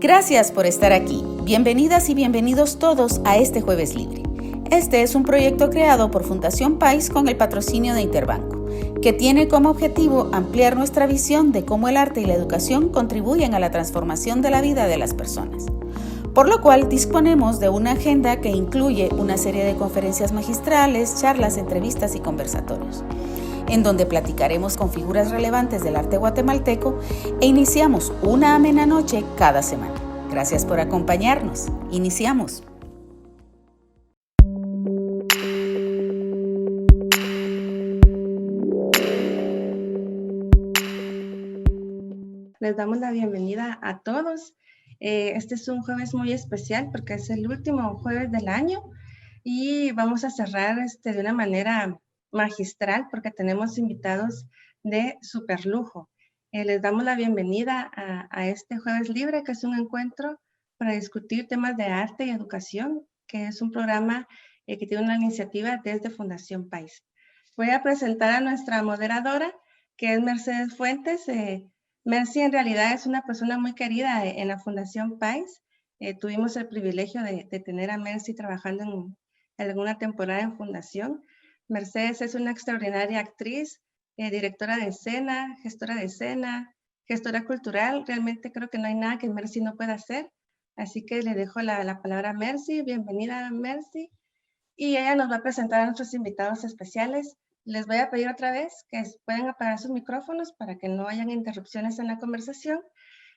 Gracias por estar aquí. Bienvenidas y bienvenidos todos a este Jueves Libre. Este es un proyecto creado por Fundación País con el patrocinio de Interbanco, que tiene como objetivo ampliar nuestra visión de cómo el arte y la educación contribuyen a la transformación de la vida de las personas. Por lo cual disponemos de una agenda que incluye una serie de conferencias magistrales, charlas, entrevistas y conversatorios, en donde platicaremos con figuras relevantes del arte guatemalteco e iniciamos una amena noche cada semana. Gracias por acompañarnos. Iniciamos. Les damos la bienvenida a todos. Este es un jueves muy especial porque es el último jueves del año y vamos a cerrar de una manera magistral porque tenemos invitados de super lujo. Les damos la bienvenida a este Jueves Libre, que es un encuentro para discutir temas de arte y educación, que es un programa que tiene una iniciativa desde Fundación País. Voy a presentar a nuestra moderadora, que es Mercedes Fuentes. Mercy en realidad es una persona muy querida en la Fundación País. Tuvimos el privilegio de tener a Mercy trabajando en alguna temporada en Fundación. Mercedes es una extraordinaria actriz, directora de escena, gestora cultural. Realmente creo que no hay nada que Mercy no pueda hacer. Así que le dejo la palabra a Mercy. Bienvenida, Mercy. Y ella nos va a presentar a nuestros invitados especiales. Les voy a pedir otra vez que puedan apagar sus micrófonos para que no hayan interrupciones en la conversación.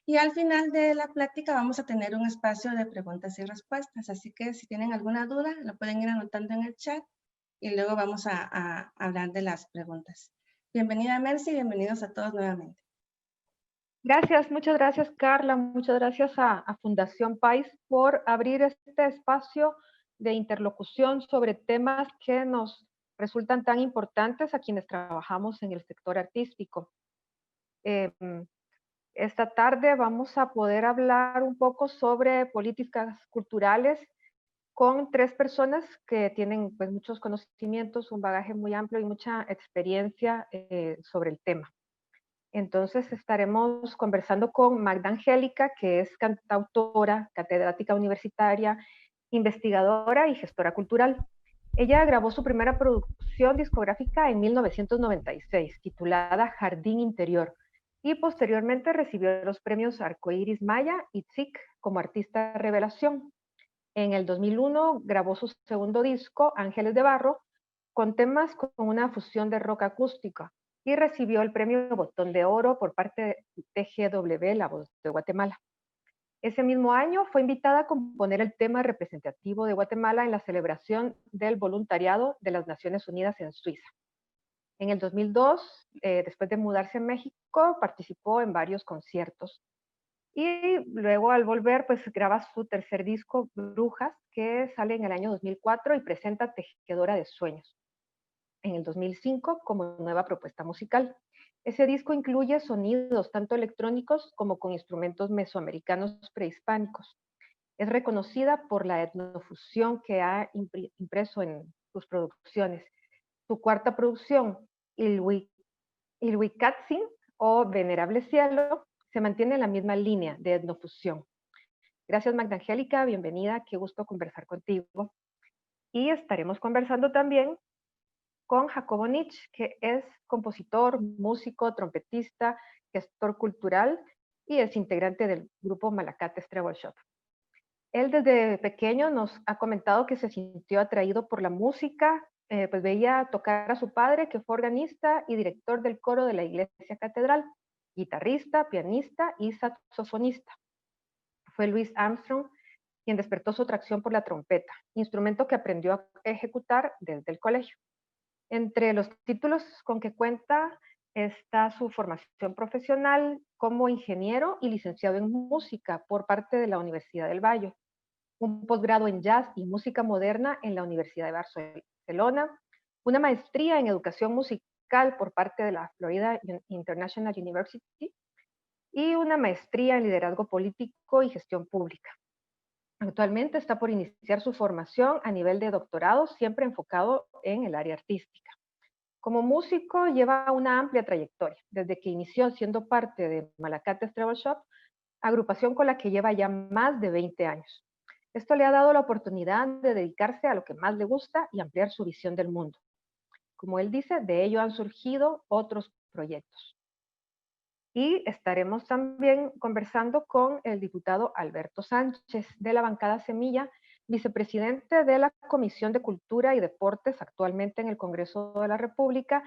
Y al final de la plática vamos a tener un espacio de preguntas y respuestas. Así que si tienen alguna duda, lo pueden ir anotando en el chat y luego vamos a hablar de las preguntas. Bienvenida, Mercy, y bienvenidos a todos nuevamente. Gracias, muchas gracias, Carla. Muchas gracias a Fundación País por abrir este espacio de interlocución sobre temas que nos resultan tan importantes a quienes trabajamos en el sector artístico. Esta tarde vamos a poder hablar un poco sobre políticas culturales con tres personas que tienen pues, muchos conocimientos, un bagaje muy amplio y mucha experiencia sobre el tema. Entonces estaremos conversando con Magda Angélica, que es cantautora, catedrática universitaria, investigadora y gestora cultural. Ella grabó su primera producción discográfica en 1996, titulada Jardín Interior, y posteriormente recibió los premios Arcoíris Maya y TSIC como artista revelación. En el 2001 grabó su segundo disco, Ángeles de Barro, con temas con una fusión de rock acústica, y recibió el premio Botón de Oro por parte de TGW, La Voz de Guatemala. Ese mismo año fue invitada a componer el tema representativo de Guatemala en la celebración del voluntariado de las Naciones Unidas en Suiza. En el 2002, después de mudarse a México, participó en varios conciertos. Y luego al volver, pues graba su tercer disco, Brujas, que sale en el año 2004 y presenta Tejedora de Sueños en el 2005 como nueva propuesta musical. Ese disco incluye sonidos tanto electrónicos como con instrumentos mesoamericanos prehispánicos. Es reconocida por la etnofusión que ha impreso en sus producciones. Su cuarta producción, Ilhuicatzin o Venerable Cielo, se mantiene en la misma línea de etnofusión. Gracias, Magda Angélica, bienvenida, qué gusto conversar contigo. Y estaremos conversando también con Jacobo Nitsch, que es compositor, músico, trompetista, gestor cultural y es integrante del grupo Malacates Treble Shop. Él desde pequeño nos ha comentado que se sintió atraído por la música, pues veía tocar a su padre, que fue organista y director del coro de la Iglesia Catedral, guitarrista, pianista y saxofonista. Fue Louis Armstrong quien despertó su atracción por la trompeta, instrumento que aprendió a ejecutar desde el colegio. Entre los títulos con que cuenta está su formación profesional como ingeniero y licenciado en música por parte de la Universidad del Valle, un posgrado en jazz y música moderna en la Universidad de Barcelona, una maestría en educación musical por parte de la Florida International University y una maestría en liderazgo político y gestión pública. Actualmente está por iniciar su formación a nivel de doctorado, siempre enfocado en el área artística. Como músico lleva una amplia trayectoria, desde que inició siendo parte de Malacates Treble Shop agrupación con la que lleva ya más de 20 años. Esto le ha dado la oportunidad de dedicarse a lo que más le gusta y ampliar su visión del mundo. Como él dice, de ello han surgido otros proyectos. Y estaremos también conversando con el diputado Alberto Sánchez de la bancada Semilla, vicepresidente de la Comisión de Cultura y Deportes actualmente en el Congreso de la República,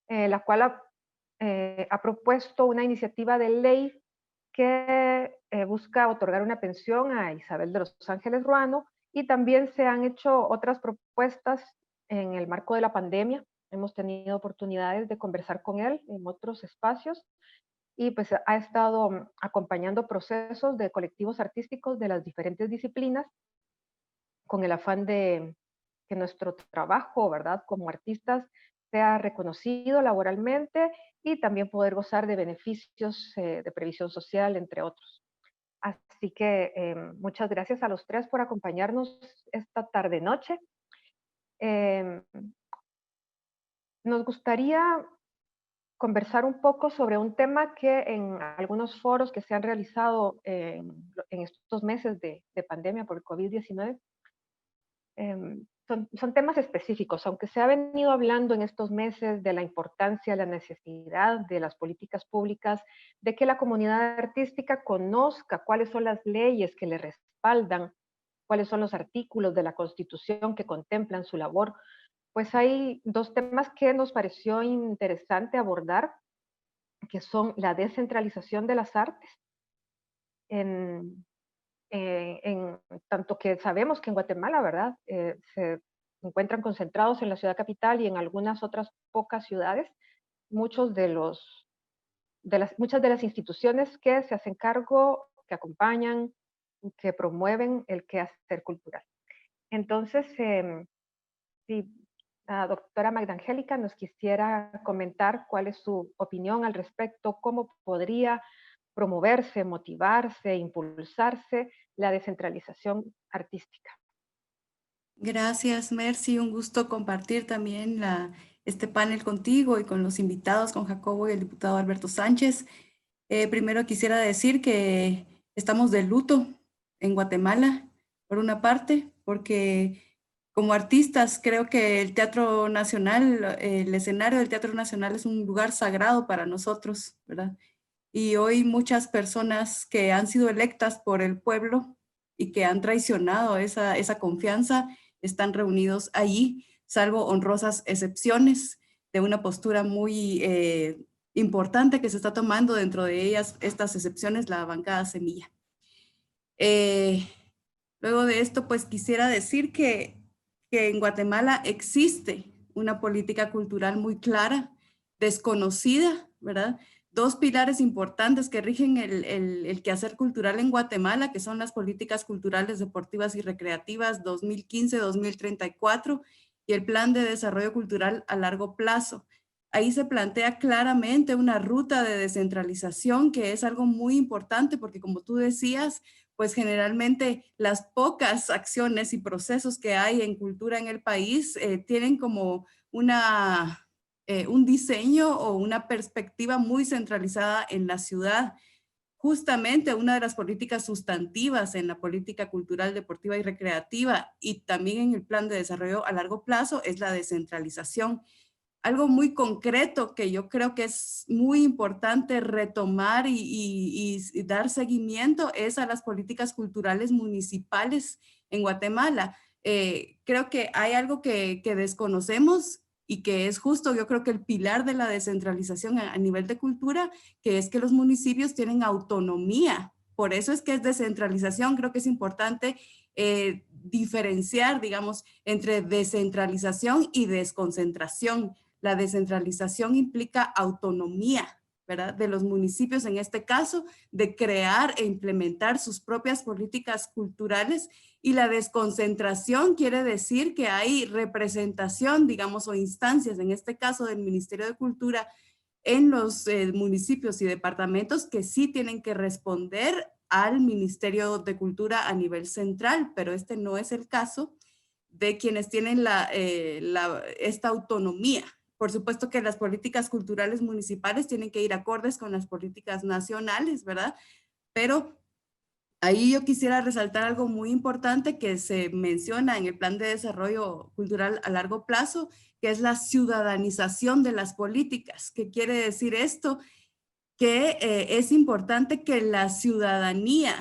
la cual ha propuesto una iniciativa de ley que busca otorgar una pensión a Isabel de los Ángeles Ruano, y también se han hecho otras propuestas en el marco de la pandemia. Hemos tenido oportunidades de conversar con él en otros espacios y pues ha estado acompañando procesos de colectivos artísticos de las diferentes disciplinas con el afán de que nuestro trabajo, ¿verdad?, como artistas sea reconocido laboralmente y también poder gozar de beneficios de previsión social, entre otros. Así que muchas gracias a los tres por acompañarnos esta tarde-noche. Nos gustaría conversar un poco sobre un tema que en algunos foros que se han realizado en estos meses de pandemia por el COVID-19 son temas específicos, aunque se ha venido hablando en estos meses de la importancia, la necesidad de las políticas públicas, de que la comunidad artística conozca cuáles son las leyes que le respaldan, cuáles son los artículos de la Constitución que contemplan su labor. Pues hay dos temas que nos pareció interesante abordar, que son la descentralización de las artes, en tanto que sabemos que en Guatemala, ¿verdad?, se encuentran concentrados en la ciudad capital y en algunas otras pocas ciudades, muchas de las instituciones que se hacen cargo, que acompañan, que promueven el quehacer cultural. Entonces, si la doctora Magda Angélica nos quisiera comentar cuál es su opinión al respecto, cómo podría promoverse, motivarse, impulsarse la descentralización artística. Gracias, Mercy. Un gusto compartir también este panel contigo y con los invitados, con Jacobo y el diputado Alberto Sánchez. Primero quisiera decir que estamos de luto en Guatemala, por una parte, porque como artistas creo que el Teatro Nacional, el escenario del Teatro Nacional es un lugar sagrado para nosotros, ¿verdad? Y hoy muchas personas que han sido electas por el pueblo y que han traicionado esa confianza están reunidos allí, salvo honrosas excepciones de una postura muy importante que se está tomando dentro de ellas, estas excepciones, la bancada Semilla. Luego de esto, pues quisiera decir que en Guatemala existe una política cultural muy clara, desconocida, ¿verdad? Dos pilares importantes que rigen el quehacer cultural en Guatemala, que son las políticas culturales, deportivas y recreativas 2015-2034 y el Plan de Desarrollo Cultural a Largo Plazo. Ahí se plantea claramente una ruta de descentralización que es algo muy importante porque, como tú decías, pues generalmente las pocas acciones y procesos que hay en cultura en el país tienen como un diseño o una perspectiva muy centralizada en la ciudad. Justamente una de las políticas sustantivas en la política cultural, deportiva y recreativa y también en el plan de desarrollo a largo plazo es la descentralización. Algo muy concreto que yo creo que es muy importante retomar y dar seguimiento es a las políticas culturales municipales en Guatemala. Creo que hay algo que desconocemos y que es justo, yo creo que el pilar de la descentralización a nivel de cultura, que es que los municipios tienen autonomía. Por eso es que es descentralización. Creo que es importante diferenciar, digamos, entre descentralización y desconcentración. La descentralización implica autonomía, ¿verdad?, de los municipios, en este caso, de crear e implementar sus propias políticas culturales, y la desconcentración quiere decir que hay representación, digamos, o instancias, en este caso del Ministerio de Cultura, en los municipios y departamentos que sí tienen que responder al Ministerio de Cultura a nivel central, pero este no es el caso de quienes tienen esta autonomía. Por supuesto que las políticas culturales municipales tienen que ir acordes con las políticas nacionales, ¿verdad? Pero Ahí yo quisiera resaltar algo muy importante que se menciona en el Plan de Desarrollo Cultural a largo plazo, que es la ciudadanización de las políticas. ¿Qué quiere decir esto? Que es importante que la ciudadanía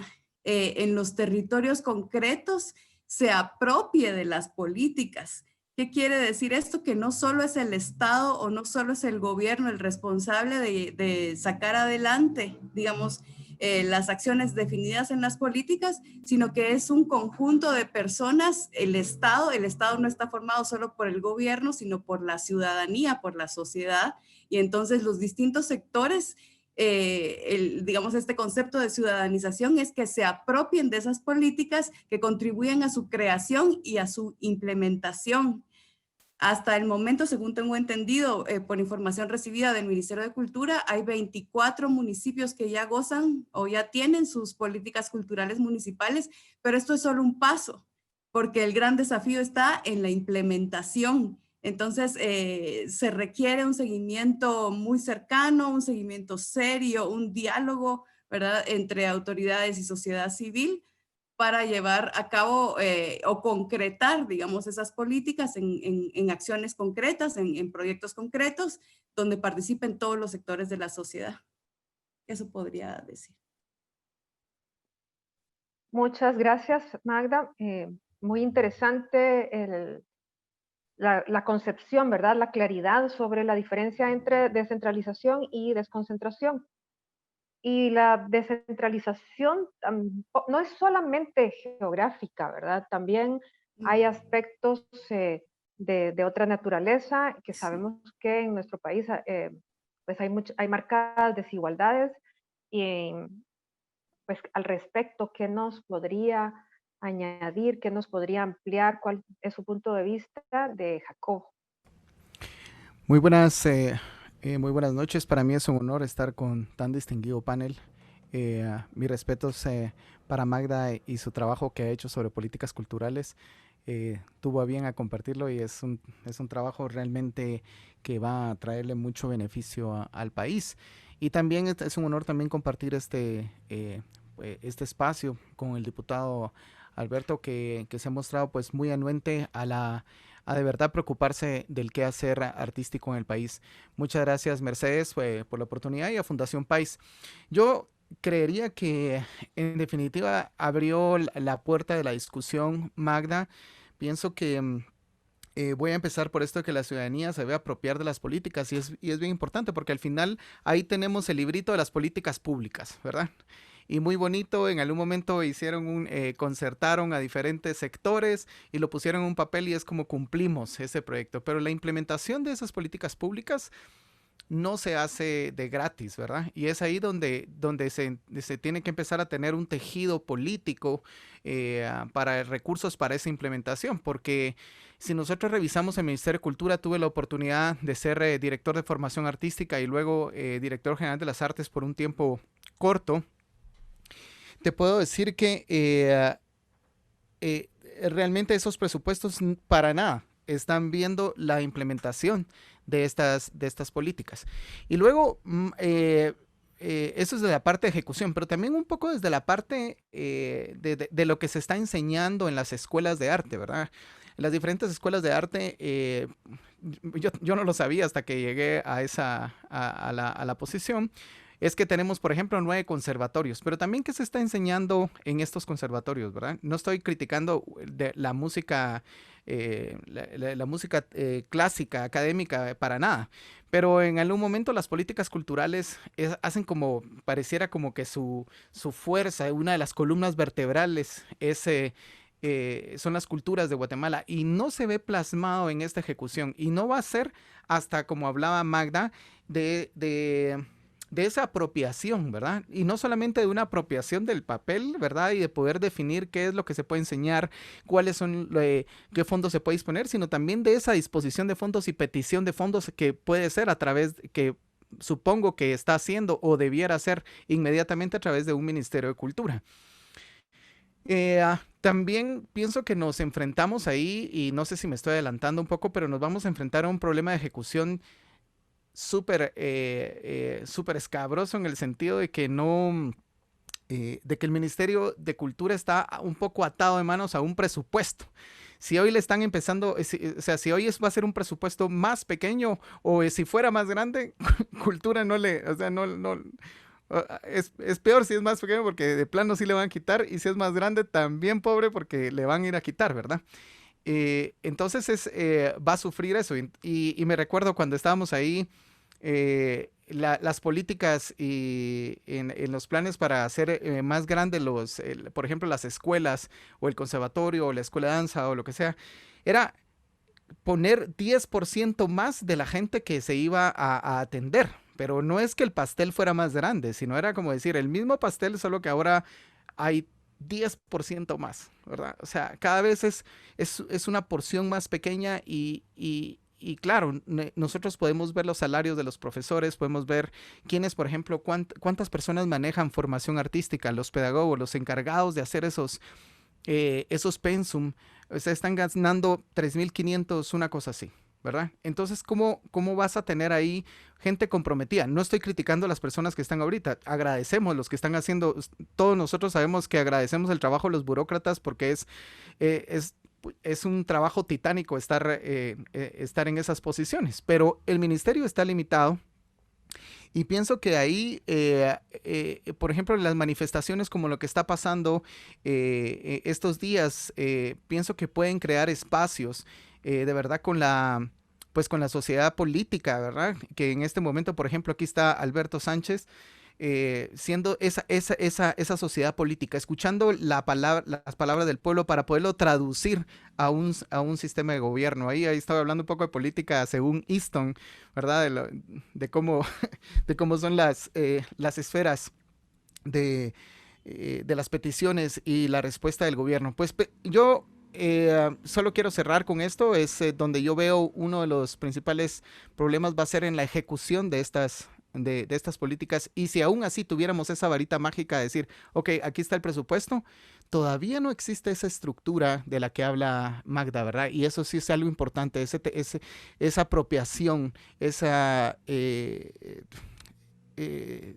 en los territorios concretos se apropie de las políticas. ¿Qué quiere decir esto? Que no solo es el Estado o no solo es el gobierno el responsable de sacar adelante, digamos, las acciones definidas en las políticas, sino que es un conjunto de personas, el Estado no está formado solo por el gobierno, sino por la ciudadanía, por la sociedad, y entonces los distintos sectores, digamos, este concepto de ciudadanización es que se apropien de esas políticas que contribuyen a su creación y a su implementación. Hasta el momento, según tengo entendido, por información recibida del Ministerio de Cultura, hay 24 municipios que ya gozan o ya tienen sus políticas culturales municipales, pero esto es solo un paso, porque el gran desafío está en la implementación. Entonces, se requiere un seguimiento muy cercano, un seguimiento serio, un diálogo, ¿verdad?, entre autoridades y sociedad civil, para llevar a cabo o concretar, digamos, esas políticas en acciones concretas, en proyectos concretos, donde participen todos los sectores de la sociedad. Eso podría decir. Muchas gracias, Magda. Muy interesante la concepción, ¿verdad? La claridad sobre la diferencia entre descentralización y desconcentración. Y la descentralización no es solamente geográfica, ¿verdad? También hay aspectos de otra naturaleza que sabemos que en nuestro país pues hay marcadas desigualdades y pues al respecto, ¿qué nos podría añadir, qué nos podría ampliar, cuál es su punto de vista de Jacobo? Muy buenas noches. Para mí es un honor estar con tan distinguido panel. Mis respetos para Magda y su trabajo que ha hecho sobre políticas culturales. Tuvo a bien a compartirlo y es un trabajo realmente que va a traerle mucho beneficio al país. Y también es un honor también compartir este espacio con el diputado Alberto, que se ha mostrado pues muy anuente a de verdad preocuparse del quehacer artístico en el país. Muchas gracias, Mercedes, por la oportunidad, y a Fundación País. Yo creería que en definitiva abrió la puerta de la discusión, Magda. Pienso que voy a empezar por esto de que la ciudadanía se debe apropiar de las políticas, y es bien importante porque al final ahí tenemos el librito de las políticas públicas, ¿verdad? Y muy bonito, en algún momento hicieron concertaron a diferentes sectores y lo pusieron en un papel y es como cumplimos ese proyecto, pero la implementación de esas políticas públicas no se hace de gratis, ¿verdad? Y es ahí donde se tiene que empezar a tener un tejido político para recursos para esa implementación, porque si nosotros revisamos el Ministerio de Cultura, tuve la oportunidad de ser director de formación artística y luego director general de las artes por un tiempo corto. Te puedo decir que realmente esos presupuestos para nada están viendo la implementación de estas políticas. Y luego, eso es de la parte de ejecución, pero también un poco desde la parte de lo que se está enseñando en las escuelas de arte, ¿verdad? En las diferentes escuelas de arte, yo no lo sabía hasta que llegué a la posición. Es que tenemos, por ejemplo, 9 conservatorios, pero también ¿qué se está enseñando en estos conservatorios, verdad? No estoy criticando la música, la música clásica, académica, para nada, pero en algún momento las políticas culturales hacen como, pareciera como que su fuerza, una de las columnas vertebrales son las culturas de Guatemala, y no se ve plasmado en esta ejecución, y no va a ser hasta, como hablaba Magda, de esa apropiación, ¿verdad? Y no solamente de una apropiación del papel, ¿verdad? Y de poder definir qué es lo que se puede enseñar, cuáles son, qué fondos se puede disponer, sino también de esa disposición de fondos y petición de fondos que puede ser a través, que supongo que está haciendo o debiera hacer inmediatamente a través de un Ministerio de Cultura. También pienso que nos enfrentamos ahí, y no sé si me estoy adelantando un poco, pero nos vamos a enfrentar a un problema de ejecución súper escabroso, en el sentido de que no de que el Ministerio de Cultura está un poco atado de manos a un presupuesto. Si hoy le están empezando, o sea, si hoy va a ser un presupuesto más pequeño o si fuera más grande, cultura no le, o sea, no, es peor si es más pequeño porque de plano sí le van a quitar y si es más grande también pobre porque le van a ir a quitar, ¿verdad? Entonces va a sufrir eso y me recuerdo cuando estábamos ahí, las políticas y en los planes para hacer más grandes por ejemplo, las escuelas o el conservatorio o la escuela de danza o lo que sea, era poner 10% más de la gente que se iba a atender. Pero no es que el pastel fuera más grande, sino era como decir, el mismo pastel, solo que ahora hay 10% más, ¿verdad? O sea, cada vez es una porción más pequeña y claro, nosotros podemos ver los salarios de los profesores, podemos ver quiénes, por ejemplo, cuántas personas manejan formación artística, los pedagogos, los encargados de hacer esos pensum, o sea, están ganando 3.500, una cosa así, ¿verdad? Entonces, ¿cómo vas a tener ahí gente comprometida? No estoy criticando a las personas que están ahorita, agradecemos los que están haciendo, todos nosotros sabemos que agradecemos el trabajo de los burócratas porque es un trabajo titánico estar en esas posiciones, pero el ministerio está limitado. Y pienso que ahí, por ejemplo, las manifestaciones como lo que está pasando estos días, pienso que pueden crear espacios de verdad pues con la sociedad política, ¿verdad? Que en este momento, por ejemplo, aquí está Alberto Sánchez, siendo esa sociedad política, escuchando las palabras del pueblo para poderlo traducir a un sistema de gobierno. Ahí estaba hablando un poco de política según Easton, ¿verdad? De cómo, de cómo son las esferas de las peticiones y la respuesta del gobierno. Pues yo solo quiero cerrar con esto, es donde yo veo uno de los principales problemas va a ser en la ejecución de estas políticas y si aún así tuviéramos esa varita mágica de decir, ok, aquí está el presupuesto, todavía no existe esa estructura de la que habla Magda, ¿verdad? Y eso sí es algo importante, esa apropiación,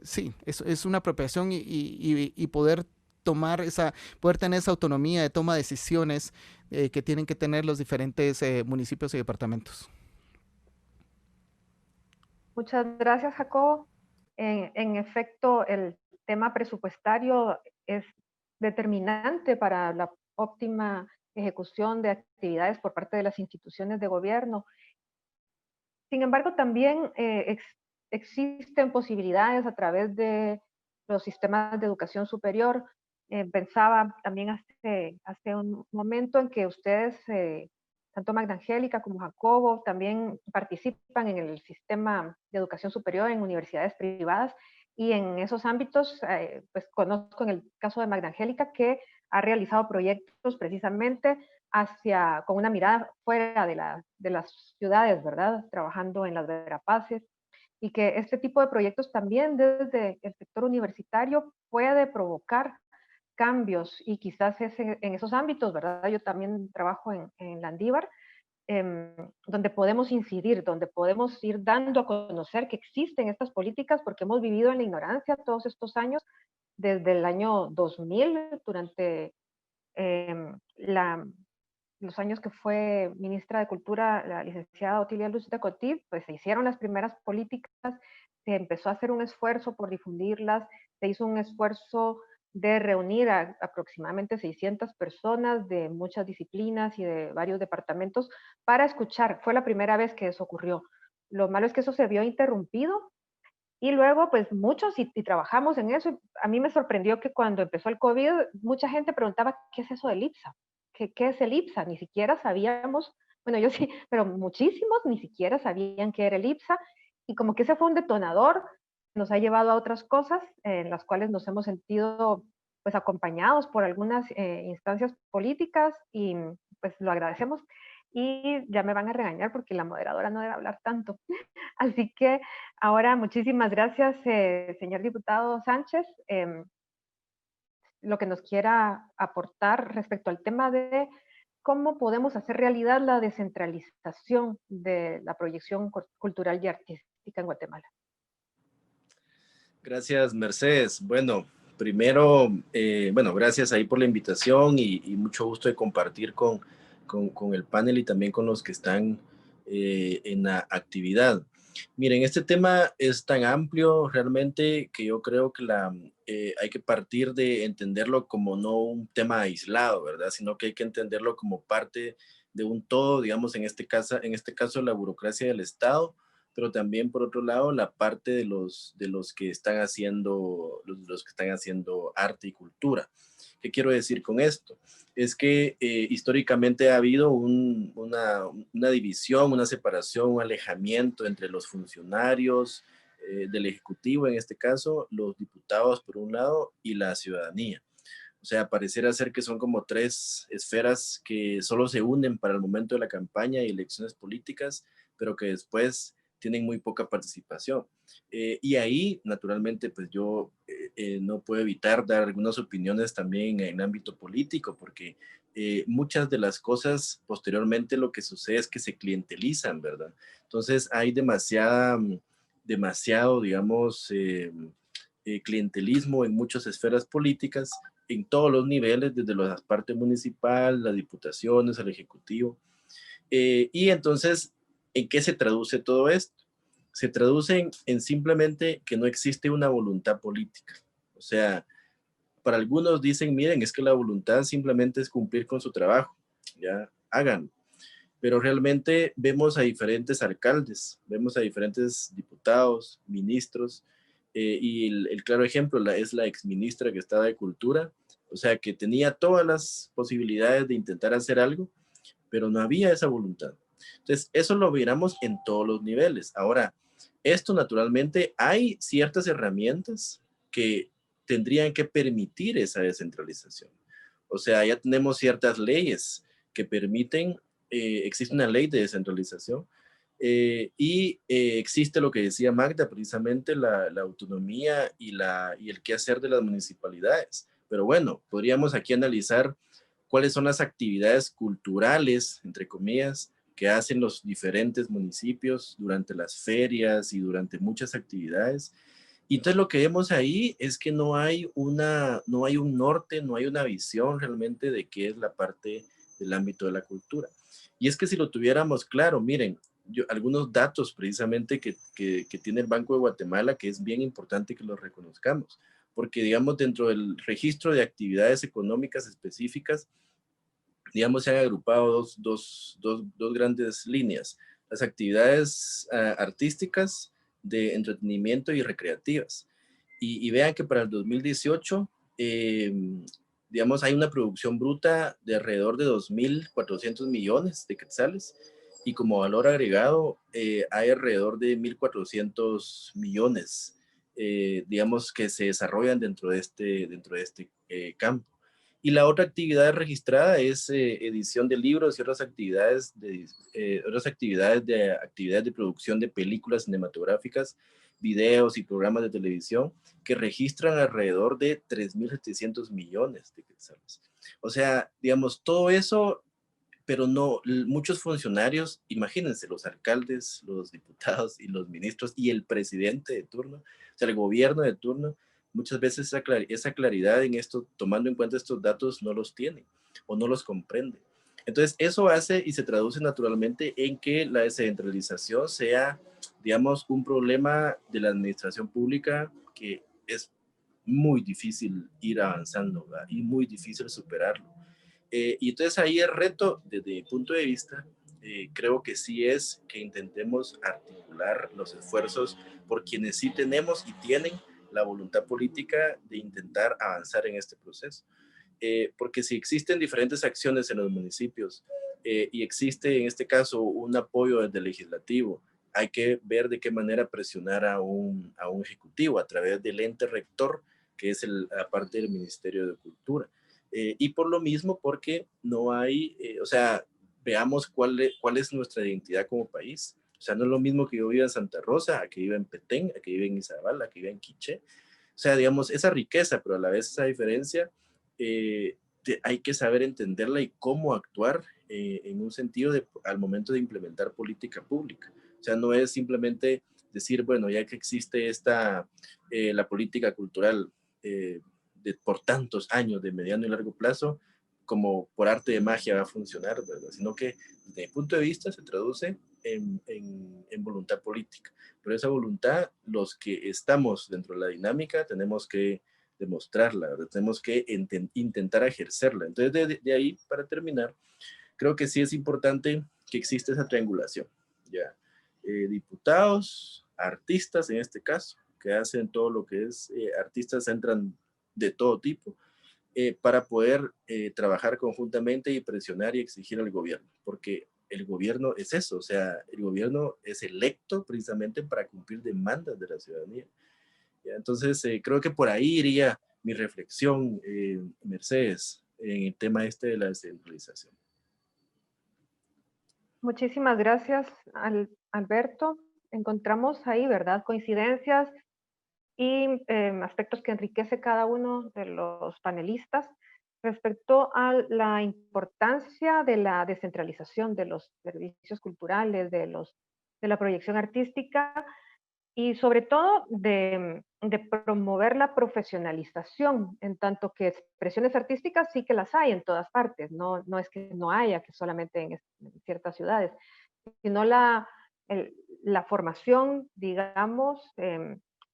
sí, es una apropiación y poder poder tener esa autonomía de toma de decisiones que tienen que tener los diferentes municipios y departamentos. Muchas gracias, Jacobo. En efecto, el tema presupuestario es determinante para la óptima ejecución de actividades por parte de las instituciones de gobierno. Sin embargo, también existen posibilidades a través de los sistemas de educación superior. Pensaba también hace un momento en que ustedes, tanto Magda Angélica como Jacobo, también participan en el sistema de educación superior en universidades privadas y en esos ámbitos, pues conozco en el caso de Magda Angélica que ha realizado proyectos precisamente con una mirada fuera de las ciudades, ¿verdad? Trabajando en las Verapaces, y que este tipo de proyectos también desde el sector universitario puede provocar cambios y quizás en esos ámbitos, ¿verdad? Yo también trabajo en Landívar, donde podemos incidir, donde podemos ir dando a conocer que existen estas políticas porque hemos vivido en la ignorancia todos estos años, desde el año 2000, durante los años que fue ministra de Cultura, la licenciada Otilia Lucita Cotif, pues se hicieron las primeras políticas, se empezó a hacer un esfuerzo por difundirlas, se hizo un esfuerzo de reunir a aproximadamente 600 personas de muchas disciplinas y de varios departamentos para escuchar. Fue la primera vez que eso ocurrió. Lo malo es que eso se vio interrumpido y luego, pues muchos, y trabajamos en eso. A mí me sorprendió que cuando empezó el COVID, mucha gente preguntaba, ¿qué es eso del IPSA? ¿Qué es el IPSA? Ni siquiera sabíamos, bueno, yo sí, pero muchísimos ni siquiera sabían qué era el IPSA. Y como que ese fue un detonador, nos ha llevado a otras cosas en las cuales nos hemos sentido pues acompañados por algunas instancias políticas y pues lo agradecemos. Y ya me van a regañar porque la moderadora no debe hablar tanto. Así que ahora muchísimas gracias, señor diputado Sánchez. Lo que nos quiera aportar respecto al tema de cómo podemos hacer realidad la descentralización de la proyección cultural y artística en Guatemala. Gracias, Mercedes. Bueno, primero, bueno, gracias ahí por la invitación y mucho gusto de compartir con el panel y también con los que están en la actividad. Miren, este tema es tan amplio realmente que yo creo que hay que partir de entenderlo como no un tema aislado, ¿verdad? Sino que hay que entenderlo como parte de un todo, digamos, en este caso la burocracia del Estado, pero también por otro lado la parte de los que están haciendo, los que están haciendo arte y cultura. ¿Qué quiero decir con esto? Es que históricamente ha habido una división, una separación, un alejamiento entre los funcionarios del Ejecutivo, en este caso, los diputados por un lado y la ciudadanía. O sea, pareciera ser que son como tres esferas que solo se unen para el momento de la campaña y elecciones políticas, pero que después tienen muy poca participación. Y ahí, naturalmente, pues yo no puedo evitar dar algunas opiniones también en el ámbito político, porque muchas de las cosas posteriormente lo que sucede es que se clientelizan, ¿verdad? Entonces hay demasiado, digamos, clientelismo en muchas esferas políticas, en todos los niveles, desde la parte municipal, las diputaciones, al ejecutivo. Y entonces, ¿en qué se traduce todo esto? Se traduce en simplemente que no existe una voluntad política. O sea, para algunos dicen, miren, es que la voluntad simplemente es cumplir con su trabajo, ya, háganlo. Pero realmente vemos a diferentes alcaldes, vemos a diferentes diputados, ministros, y el claro ejemplo es la exministra que estaba de Cultura, o sea, que tenía todas las posibilidades de intentar hacer algo, pero no había esa voluntad. Entonces, eso lo miramos en todos los niveles. Ahora, esto naturalmente hay ciertas herramientas que tendrían que permitir esa descentralización. O sea, ya tenemos ciertas leyes que permiten, existe una ley de descentralización existe lo que decía Magda, precisamente la autonomía y el quehacer de las municipalidades. Pero bueno, podríamos aquí analizar cuáles son las actividades culturales, entre comillas, que hacen los diferentes municipios durante las ferias y durante muchas actividades. Y entonces lo que vemos ahí es que no hay un norte, no hay una visión realmente de qué es la parte del ámbito de la cultura. Y es que si lo tuviéramos claro, miren, algunos datos precisamente que tiene el Banco de Guatemala, que es bien importante que los reconozcamos, porque digamos dentro del registro de actividades económicas específicas, digamos se han agrupado dos grandes líneas, las actividades artísticas, de entretenimiento y recreativas. Y vean que para el 2018, digamos, hay una producción bruta de alrededor de 2.400 millones de quetzales y como valor agregado hay alrededor de 1.400 millones, digamos, que se desarrollan dentro de este campo. Y la otra actividad registrada es edición de libros y otras actividades de producción de películas cinematográficas, videos y programas de televisión que registran alrededor de 3.700 millones de quetzales. O sea, digamos, todo eso, pero no, muchos funcionarios, imagínense, los alcaldes, los diputados y los ministros y el presidente de turno, o sea, el gobierno de turno, muchas veces esa claridad en esto, tomando en cuenta estos datos, no los tiene o no los comprende. Entonces, eso hace y se traduce naturalmente en que la descentralización sea, digamos, un problema de la administración pública que es muy difícil ir avanzando, ¿verdad? Y muy difícil superarlo. Y entonces ahí el reto, desde mi punto de vista, creo que sí es que intentemos articular los esfuerzos por quienes sí tenemos y tienen la voluntad política de intentar avanzar en este proceso. Porque si existen diferentes acciones en los municipios y existe en este caso un apoyo desde el legislativo, hay que ver de qué manera presionar a un ejecutivo a través del ente rector, que es la parte del Ministerio de Cultura. Y por lo mismo, porque no hay, o sea, veamos cuál es nuestra identidad como país. O sea, no es lo mismo que yo viva en Santa Rosa, a que viva en Petén, a que viva en Izabal, a que viva en Quiché. O sea, digamos, esa riqueza, pero a la vez esa diferencia, hay que saber entenderla y cómo actuar en un sentido al momento de implementar política pública. O sea, no es simplemente decir, bueno, ya que existe la política cultural, por tantos años de mediano y largo plazo, como por arte de magia va a funcionar, ¿verdad? Sino que desde mi punto de vista se traduce en voluntad política. Pero esa voluntad, los que estamos dentro de la dinámica, tenemos que demostrarla, ¿verdad? Tenemos que intentar ejercerla. Entonces, de ahí, para terminar, creo que sí es importante que exista esa triangulación, ¿ya? Diputados, artistas en este caso, que hacen todo lo que es, artistas entran de todo tipo, para poder trabajar conjuntamente y presionar y exigir al gobierno, porque el gobierno es eso, o sea, el gobierno es electo precisamente para cumplir demandas de la ciudadanía. ¿Ya? Entonces, creo que por ahí iría mi reflexión, Mercedes, en el tema este de la descentralización. Muchísimas gracias, Alberto. Encontramos ahí, ¿verdad?, coincidencias y aspectos que enriquece cada uno de los panelistas respecto a la importancia de la descentralización de los servicios culturales, de la proyección artística y sobre todo de promover la profesionalización, en tanto que expresiones artísticas sí que las hay en todas partes, no es que no haya, que solamente en ciertas ciudades, sino la formación, digamos,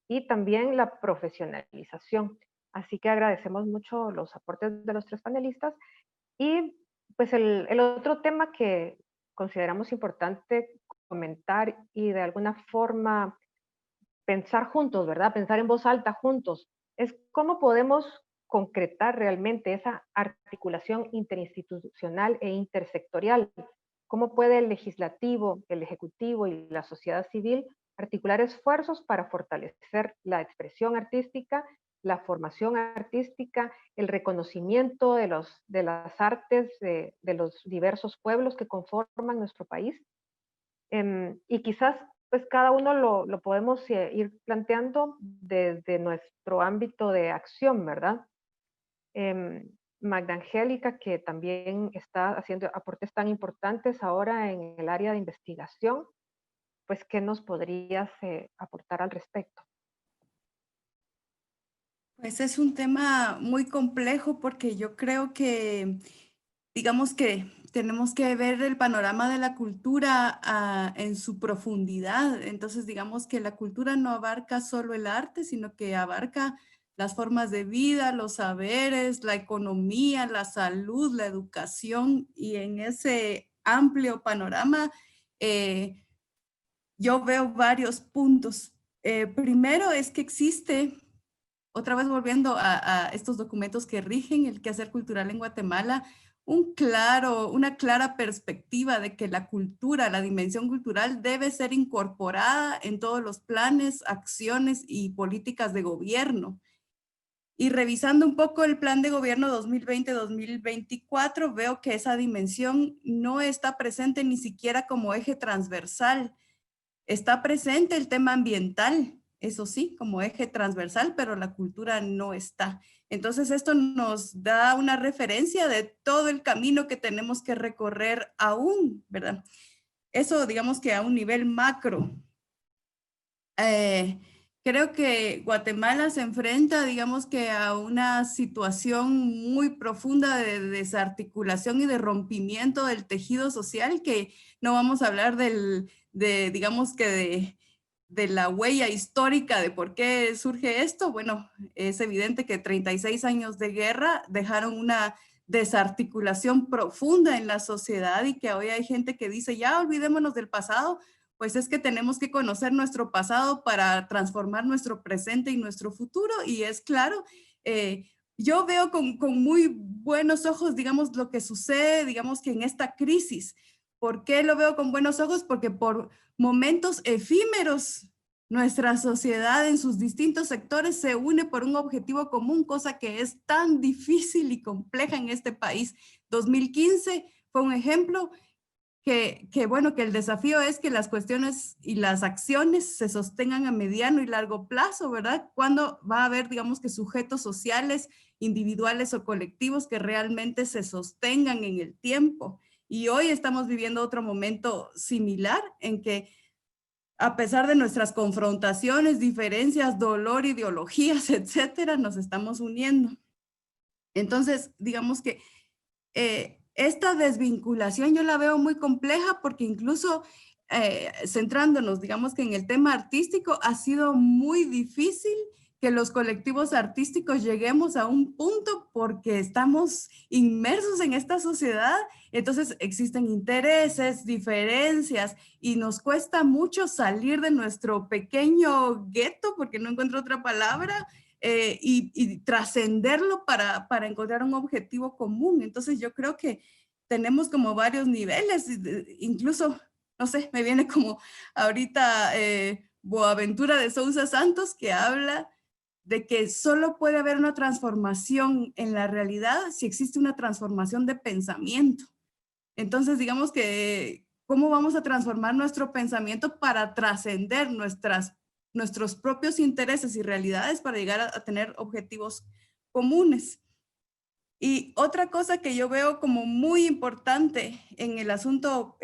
y también la profesionalización. Así que agradecemos mucho los aportes de los tres panelistas. Y pues el otro tema que consideramos importante comentar y de alguna forma pensar juntos, ¿verdad? Pensar en voz alta juntos, es cómo podemos concretar realmente esa articulación interinstitucional e intersectorial. ¿Cómo puede el legislativo, el ejecutivo y la sociedad civil articular esfuerzos para fortalecer la expresión artística, la formación artística, el reconocimiento de las artes de los diversos pueblos que conforman nuestro país? Y quizás pues cada uno lo podemos ir planteando desde nuestro ámbito de acción, ¿verdad? Magda Angélica, que también está haciendo aportes tan importantes ahora en el área de investigación, pues ¿qué nos podrías aportar al respecto? Pues es un tema muy complejo porque yo creo que, digamos que tenemos que ver el panorama de la cultura en su profundidad. Entonces, digamos que la cultura no abarca solo el arte, sino que abarca las formas de vida, los saberes, la economía, la salud, la educación. Y en ese amplio panorama, yo veo varios puntos. Primero es que existe, otra vez volviendo a estos documentos que rigen el quehacer cultural en Guatemala, una clara perspectiva de que la cultura, la dimensión cultural debe ser incorporada en todos los planes, acciones y políticas de gobierno. Y revisando un poco el plan de gobierno 2020-2024, veo que esa dimensión no está presente ni siquiera como eje transversal. Está presente el tema ambiental, eso sí, como eje transversal, pero la cultura no está. Entonces esto nos da una referencia de todo el camino que tenemos que recorrer aún, ¿verdad? Eso digamos que a un nivel macro. Creo que Guatemala se enfrenta, digamos que a una situación muy profunda de desarticulación y de rompimiento del tejido social, que no vamos a hablar digamos que de la huella histórica de por qué surge esto. Bueno, es evidente que 36 años de guerra dejaron una desarticulación profunda en la sociedad y que hoy hay gente que dice, ya olvidémonos del pasado. Pues es que tenemos que conocer nuestro pasado para transformar nuestro presente y nuestro futuro. Y es claro, yo veo con muy buenos ojos, digamos, lo que sucede, digamos que en esta crisis. ¿Por qué lo veo con buenos ojos? Porque por momentos efímeros, nuestra sociedad en sus distintos sectores se une por un objetivo común, cosa que es tan difícil y compleja en este país. 2015 fue un ejemplo que el desafío es que las cuestiones y las acciones se sostengan a mediano y largo plazo, ¿verdad? Cuando va a haber, digamos que sujetos sociales, individuales o colectivos que realmente se sostengan en el tiempo. Y hoy estamos viviendo otro momento similar en que a pesar de nuestras confrontaciones, diferencias, dolor, ideologías, etcétera, nos estamos uniendo. Entonces, digamos que esta desvinculación yo la veo muy compleja porque incluso centrándonos, digamos que en el tema artístico, ha sido muy difícil que los colectivos artísticos lleguemos a un punto porque estamos inmersos en esta sociedad. Entonces existen intereses, diferencias y nos cuesta mucho salir de nuestro pequeño gueto, porque no encuentro otra palabra, y trascenderlo para encontrar un objetivo común. Entonces yo creo que tenemos como varios niveles, incluso, no sé, me viene como ahorita Boaventura de Sousa Santos, que habla de que solo puede haber una transformación en la realidad si existe una transformación de pensamiento. Entonces, digamos que, ¿cómo vamos a transformar nuestro pensamiento para trascender nuestros propios intereses y realidades para llegar a tener objetivos comunes? Y otra cosa que yo veo como muy importante en el asunto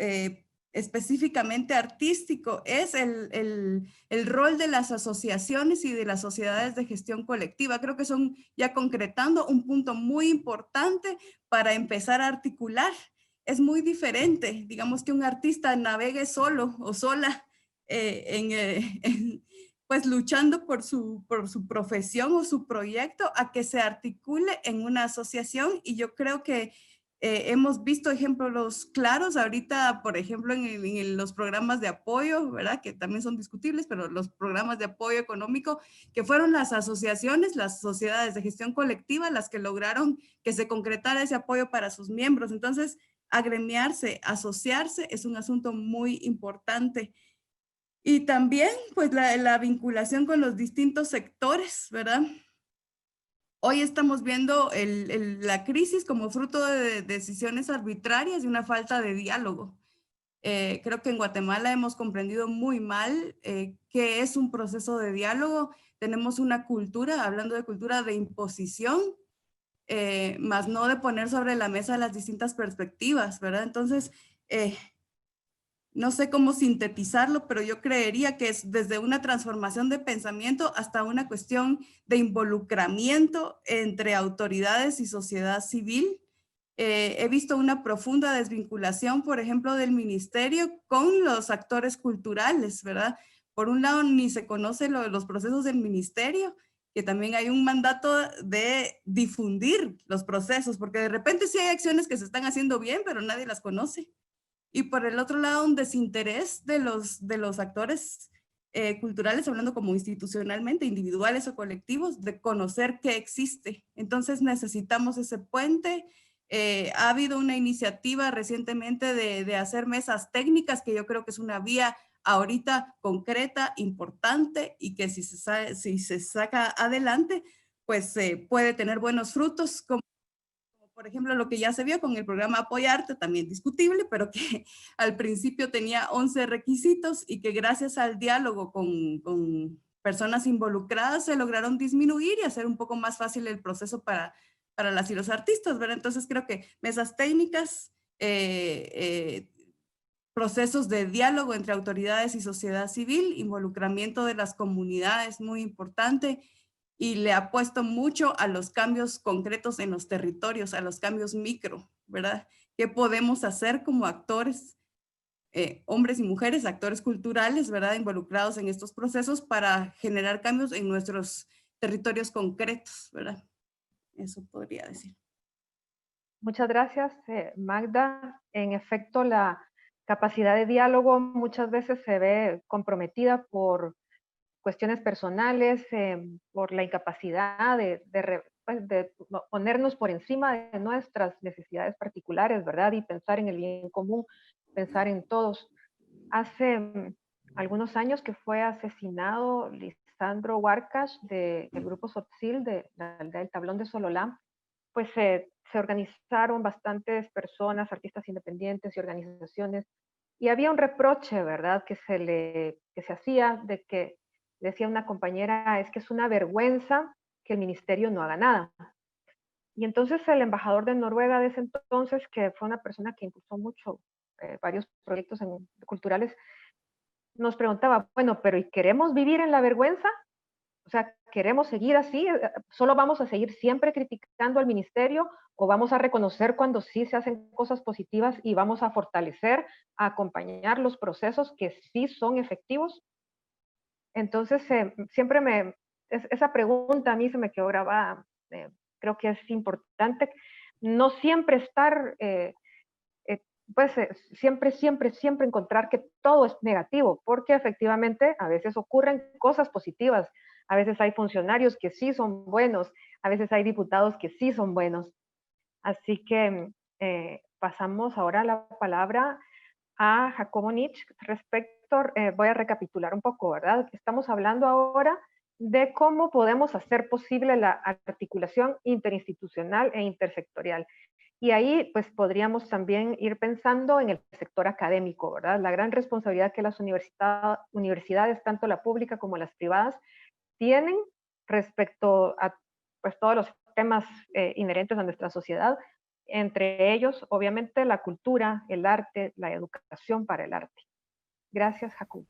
específicamente artístico es el rol de las asociaciones y de las sociedades de gestión colectiva. Creo que son, ya concretando, un punto muy importante para empezar a articular. Es muy diferente, digamos, que un artista navegue solo o sola pues luchando por su profesión o su proyecto, a que se articule en una asociación. Y yo creo que hemos visto ejemplos claros ahorita, por ejemplo, en los programas de apoyo, ¿verdad? Que también son discutibles, pero los programas de apoyo económico, que fueron las asociaciones, las sociedades de gestión colectiva, las que lograron que se concretara ese apoyo para sus miembros. Entonces, agremiarse, asociarse es un asunto muy importante. Y también, pues, la vinculación con los distintos sectores, ¿verdad? Hoy estamos viendo la crisis como fruto de decisiones arbitrarias y una falta de diálogo. Creo que en Guatemala hemos comprendido muy mal qué es un proceso de diálogo. Tenemos una cultura, hablando de cultura de imposición, más no de poner sobre la mesa las distintas perspectivas, ¿verdad? Entonces, no sé cómo sintetizarlo, pero yo creería que es desde una transformación de pensamiento hasta una cuestión de involucramiento entre autoridades y sociedad civil. He visto una profunda desvinculación, por ejemplo, del ministerio con los actores culturales, ¿verdad? Por un lado, ni se conoce los procesos del ministerio, que también hay un mandato de difundir los procesos, porque de repente sí hay acciones que se están haciendo bien, pero nadie las conoce. Y por el otro lado, un desinterés de los actores culturales, hablando como institucionalmente, individuales o colectivos, de conocer qué existe. Entonces necesitamos ese puente. Ha habido una iniciativa recientemente de hacer mesas técnicas, que yo creo que es una vía ahorita concreta, importante, y que si se saca adelante, pues puede tener buenos frutos, como por ejemplo, lo que ya se vio con el programa Apoyarte, también discutible, pero que al principio tenía 11 requisitos y que gracias al diálogo con personas involucradas se lograron disminuir y hacer un poco más fácil el proceso para las y los artistas, ¿verdad? Entonces creo que mesas técnicas, procesos de diálogo entre autoridades y sociedad civil, involucramiento de las comunidades, muy importante, y le apuesto mucho a los cambios concretos en los territorios, a los cambios micro, ¿verdad? ¿Qué podemos hacer como actores, hombres y mujeres, actores culturales, ¿verdad? Involucrados en estos procesos para generar cambios en nuestros territorios concretos, ¿verdad? Eso podría decir. Muchas gracias, Magda. En efecto, la capacidad de diálogo muchas veces se ve comprometida por cuestiones personales, por la incapacidad de ponernos por encima de nuestras necesidades particulares, ¿verdad? Y pensar en el bien común, pensar en todos. Hace algunos años que fue asesinado Lisandro Huarcas del grupo Sotzil de la aldea del Tablón de Sololá, pues se organizaron bastantes personas, artistas independientes y organizaciones, y había un reproche, ¿verdad?, que se hacía de que, decía una compañera, es que es una vergüenza que el ministerio no haga nada. Y entonces el embajador de Noruega de ese entonces, que fue una persona que impulsó mucho varios proyectos culturales, nos preguntaba, bueno, pero ¿y queremos vivir en la vergüenza? O sea, ¿queremos seguir así? ¿Solo vamos a seguir siempre criticando al ministerio o vamos a reconocer cuando sí se hacen cosas positivas y vamos a fortalecer, a acompañar los procesos que sí son efectivos? Entonces, siempre esa pregunta a mí se me quedó grabada. Creo que es importante no siempre estar, pues siempre encontrar que todo es negativo, porque efectivamente a veces ocurren cosas positivas, a veces hay funcionarios que sí son buenos, a veces hay diputados que sí son buenos. Así que pasamos ahora la palabra a Jacobo Nitsch respecto, voy a recapitular un poco, ¿verdad? Estamos hablando ahora de cómo podemos hacer posible la articulación interinstitucional e intersectorial. Y ahí, pues, podríamos también ir pensando en el sector académico, ¿verdad? La gran responsabilidad que las universidades, tanto la pública como las privadas, tienen respecto a, pues, todos los temas inherentes a nuestra sociedad, entre ellos, obviamente, la cultura, el arte, la educación para el arte. Gracias, Jacob.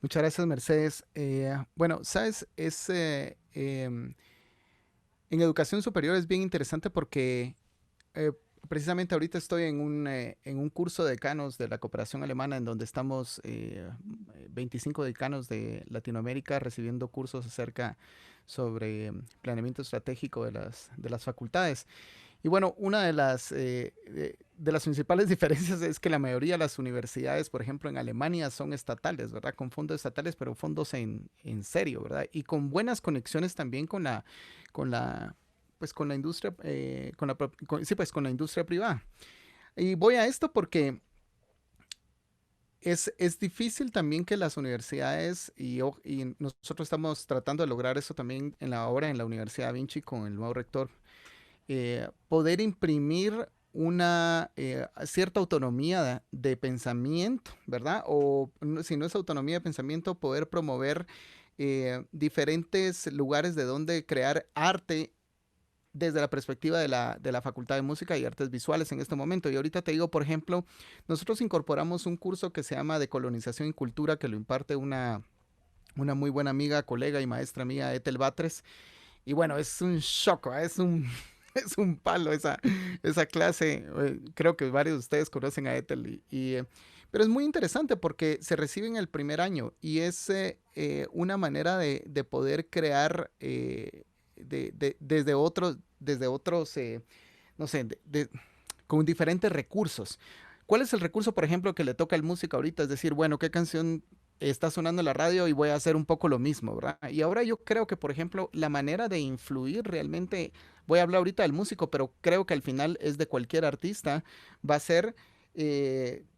Muchas gracias, Mercedes. Bueno, sabes, en educación superior es bien interesante porque precisamente ahorita estoy en un curso de decanos de la cooperación alemana en donde estamos 25 decanos de Latinoamérica recibiendo cursos sobre planeamiento estratégico de las facultades. Y bueno, una de las principales diferencias es que la mayoría de las universidades, por ejemplo, en Alemania son estatales, ¿verdad? Con fondos estatales, pero fondos en serio, ¿verdad? Y con buenas conexiones también con la industria, con la industria privada. Y voy a esto porque es difícil también que las universidades, y nosotros estamos tratando de lograr eso también ahora en la Universidad Da Vinci con el nuevo rector, poder imprimir una cierta autonomía de pensamiento, ¿verdad? O si no es autonomía de pensamiento, poder promover diferentes lugares de donde crear arte desde la perspectiva de la Facultad de Música y Artes Visuales en este momento. Y ahorita te digo, por ejemplo, nosotros incorporamos un curso que se llama Decolonización y Cultura, que lo imparte una muy buena amiga, colega y maestra mía, Ethel Batres. Y bueno, es un shock, es un palo esa clase. Creo que varios de ustedes conocen a Ethel. Pero es muy interesante porque se recibe en el primer año y es una manera de poder crear desde otros, no sé, con diferentes recursos. ¿Cuál es el recurso, por ejemplo, que le toca al músico ahorita? Es decir, bueno, ¿qué canción está sonando en la radio y voy a hacer un poco lo mismo, ¿verdad? Y ahora yo creo que, por ejemplo, la manera de influir realmente, voy a hablar ahorita del músico, pero creo que al final es de cualquier artista, va a ser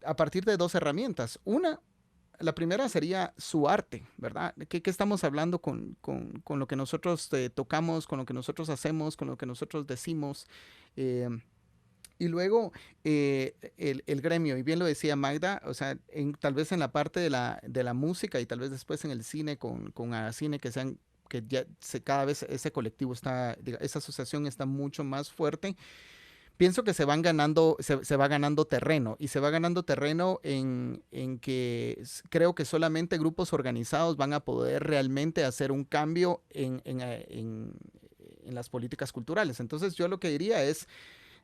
a partir de dos herramientas. La primera sería su arte, ¿verdad? ¿Qué estamos hablando con lo que nosotros tocamos, con lo que nosotros hacemos, con lo que nosotros decimos? Eh, y luego el gremio, y bien lo decía Magda, o sea, tal vez en la parte de la música y tal vez después en el cine con cine que ya cada vez ese colectivo esa asociación está mucho más fuerte. Pienso que se va ganando terreno y se va ganando terreno en que creo que solamente grupos organizados van a poder realmente hacer un cambio en las políticas culturales. Entonces yo lo que diría es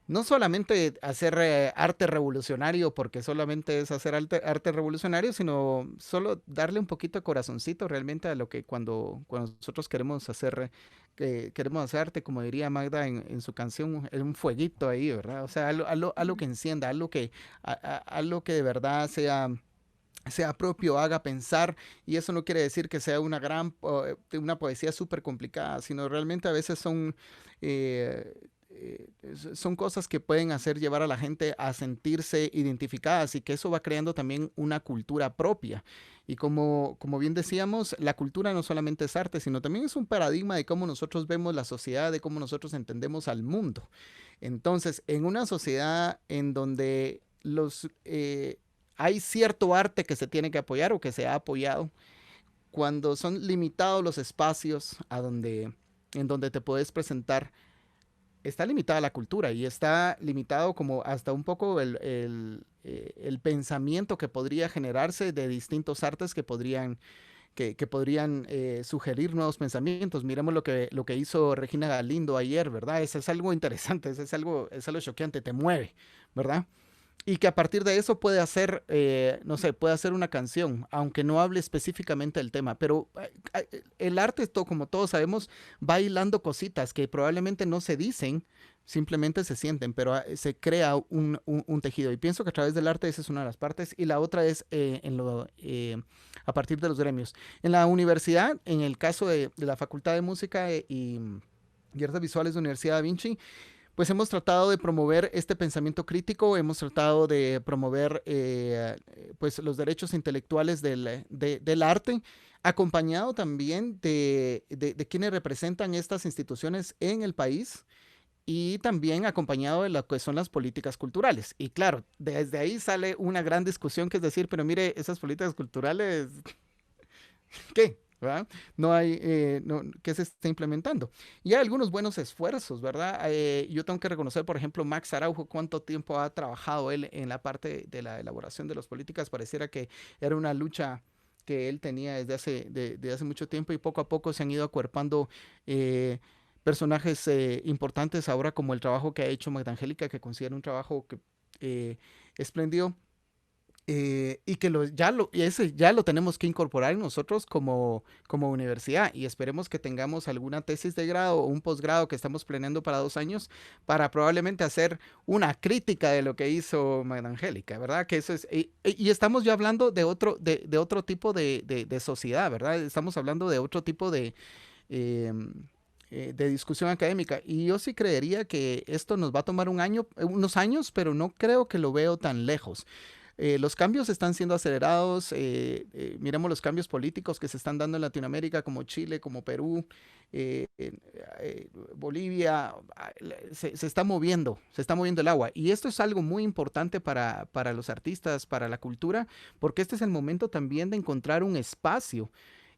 no solamente hacer arte revolucionario, porque solamente es hacer arte revolucionario, sino solo darle un poquito de corazoncito realmente a lo que cuando nosotros queremos hacer arte, como diría Magda en su canción, es un fueguito ahí, ¿verdad? O sea, algo que encienda, algo que de verdad sea propio, haga pensar, y eso no quiere decir que sea una poesía súper complicada, sino realmente a veces son cosas que pueden llevar a la gente a sentirse identificadas y que eso va creando también una cultura propia. Y como bien decíamos, la cultura no solamente es arte, sino también es un paradigma de cómo nosotros vemos la sociedad, de cómo nosotros entendemos al mundo. Entonces, en una sociedad en donde hay cierto arte que se tiene que apoyar o que se ha apoyado, cuando son limitados los espacios en donde te puedes presentar, está limitada la cultura y está limitado como hasta un poco el pensamiento que podría generarse de distintos artes que podrían que podrían sugerir nuevos pensamientos. Miremos lo que hizo Regina Galindo ayer, ¿verdad? Eso es algo interesante, eso es algo choqueante, te mueve, ¿verdad? Y que a partir de eso puede hacer, no sé, puede hacer una canción, aunque no hable específicamente del tema, pero el arte, como todos sabemos, va hilando cositas que probablemente no se dicen, simplemente se sienten, pero se crea un tejido. Y pienso que a través del arte esa es una de las partes, y la otra es a partir de los gremios. En la universidad, en el caso de la Facultad de Música y Artes Visuales de la Universidad Da Vinci, pues hemos tratado de promover este pensamiento crítico, hemos tratado de promover pues los derechos intelectuales del arte, acompañado también de quienes representan estas instituciones en el país y también acompañado de lo que son las políticas culturales. Y claro, desde ahí sale una gran discusión que es decir, pero mire, esas políticas culturales, ¿qué? ¿Verdad? No hay, ¿qué se está implementando? Y hay algunos buenos esfuerzos, ¿verdad? Yo tengo que reconocer, por ejemplo, Max Araujo, cuánto tiempo ha trabajado él en la parte de la elaboración de las políticas. Pareciera que era una lucha que él tenía desde hace mucho tiempo, y poco a poco se han ido acuerpando personajes importantes ahora, como el trabajo que ha hecho Magda Angélica, que considero un trabajo espléndido. Y que ese ya lo tenemos que incorporar nosotros como universidad, y esperemos que tengamos alguna tesis de grado o un posgrado que estamos planeando para 2 años para probablemente hacer una crítica de lo que hizo Magda Angélica, ¿verdad? Que eso es, y estamos ya hablando de otro tipo de sociedad, ¿verdad? Estamos hablando de otro tipo de discusión académica, y yo sí creería que esto nos va a tomar unos años, pero no creo que lo veo tan lejos. Los cambios están siendo acelerados. Miremos los cambios políticos que se están dando en Latinoamérica, como Chile, como Perú, Bolivia. Se está moviendo el agua. Y esto es algo muy importante para los artistas, para la cultura, porque este es el momento también de encontrar un espacio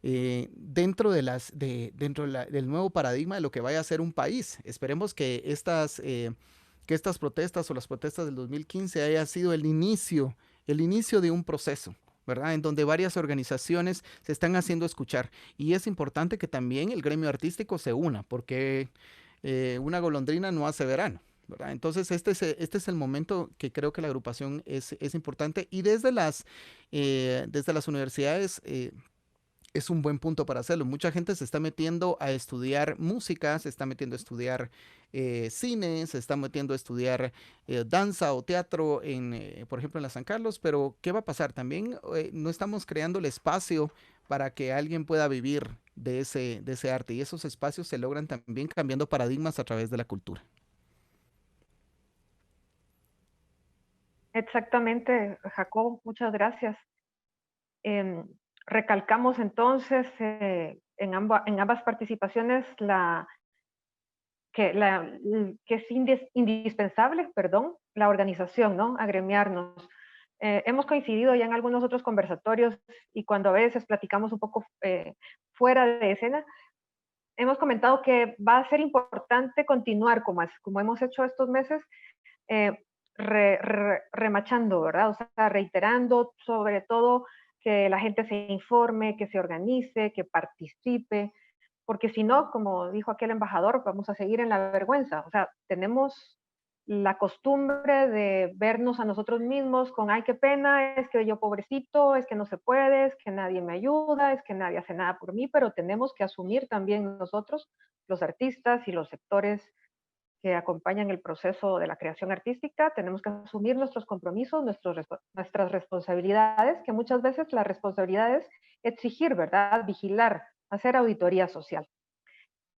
dentro del nuevo paradigma de lo que vaya a ser un país. Esperemos que estas protestas o las protestas del 2015 haya sido el inicio de un proceso, ¿verdad? En donde varias organizaciones se están haciendo escuchar. Y es importante que también el gremio artístico se una, porque una golondrina no hace verano, ¿verdad? Entonces, este es el momento que creo que la agrupación es importante. Y desde las universidades, es un buen punto para hacerlo. Mucha gente se está metiendo a estudiar música, se está metiendo a estudiar cine, se está metiendo a estudiar danza o teatro, por ejemplo, en la San Carlos, pero ¿qué va a pasar? También no estamos creando el espacio para que alguien pueda vivir de ese arte, y esos espacios se logran también cambiando paradigmas a través de la cultura. Exactamente, Jacob, muchas gracias. Recalcamos entonces en ambas participaciones que es indispensable, la organización, ¿no? Agremiarnos. Hemos coincidido ya en algunos otros conversatorios, y cuando a veces platicamos un poco fuera de escena, hemos comentado que va a ser importante continuar como hemos hecho estos meses, remachando, ¿verdad? O sea, reiterando sobre todo que la gente se informe, que se organice, que participe, porque si no, como dijo aquel embajador, vamos a seguir en la vergüenza. O sea, tenemos la costumbre de vernos a nosotros mismos con, ay, qué pena, es que yo pobrecito, es que no se puede, es que nadie me ayuda, es que nadie hace nada por mí, pero tenemos que asumir también nosotros, los artistas y los sectores que acompañan el proceso de la creación artística, tenemos que asumir nuestros compromisos, nuestras responsabilidades, que muchas veces la responsabilidad es exigir, ¿verdad? Vigilar, hacer auditoría social.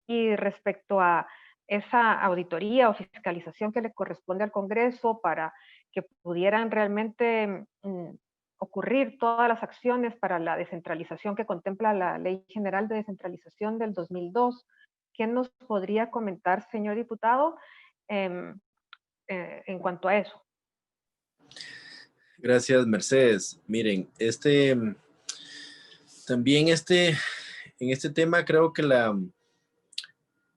Y respecto a esa auditoría o fiscalización que le corresponde al Congreso para que pudieran realmente ocurrir todas las acciones para la descentralización que contempla la Ley General de Descentralización del 2002, ¿qué nos podría comentar, señor diputado, en cuanto a eso? Gracias, Mercedes. Miren, también en este tema creo que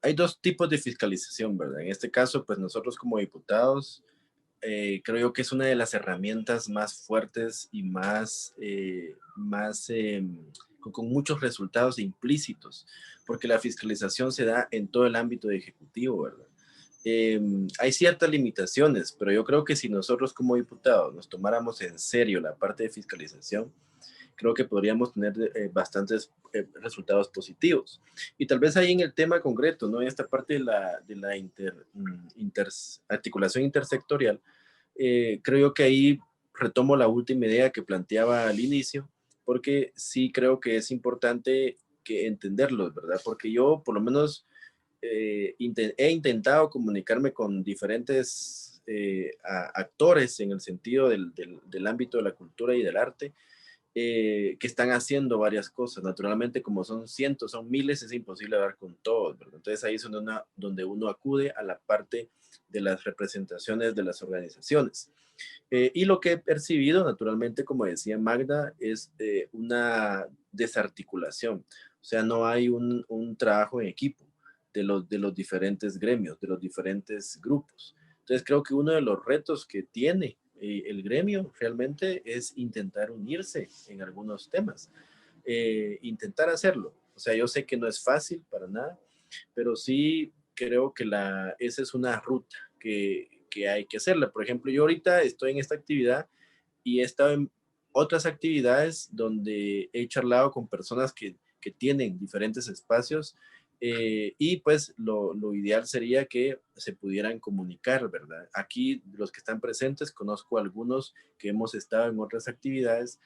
hay 2 tipos de fiscalización, ¿verdad? En este caso, pues nosotros como diputados, creo yo que es una de las herramientas más fuertes y más con muchos resultados implícitos, porque la fiscalización se da en todo el ámbito de ejecutivo, ¿verdad? Hay ciertas limitaciones, pero yo creo que si nosotros como diputados nos tomáramos en serio la parte de fiscalización, creo que podríamos tener bastantes resultados positivos. Y tal vez ahí en el tema concreto, ¿no? En esta parte de la articulación intersectorial, creo yo que ahí retomo la última idea que planteaba al inicio, porque sí creo que es importante que entenderlo, ¿verdad? Porque yo por lo menos he intentado comunicarme con diferentes actores en el sentido del ámbito de la cultura y del arte, que están haciendo varias cosas. Naturalmente, como son cientos, son miles, es imposible hablar con todos, ¿verdad? Entonces ahí es donde uno acude a la parte de las representaciones de las organizaciones. Y lo que he percibido, naturalmente, como decía Magda, es una desarticulación. O sea, no hay un trabajo en equipo de los diferentes gremios, de los diferentes grupos. Entonces creo que uno de los retos que tiene el gremio realmente es intentar unirse en algunos temas, intentar hacerlo. O sea, yo sé que no es fácil para nada, pero sí creo que esa es una ruta que hay que hacerla. Por ejemplo, yo ahorita estoy en esta actividad y he estado en otras actividades donde he charlado con personas que tienen diferentes espacios, y pues lo ideal sería que se pudieran comunicar, ¿verdad? Aquí los que están presentes, conozco a algunos que hemos estado en otras actividades,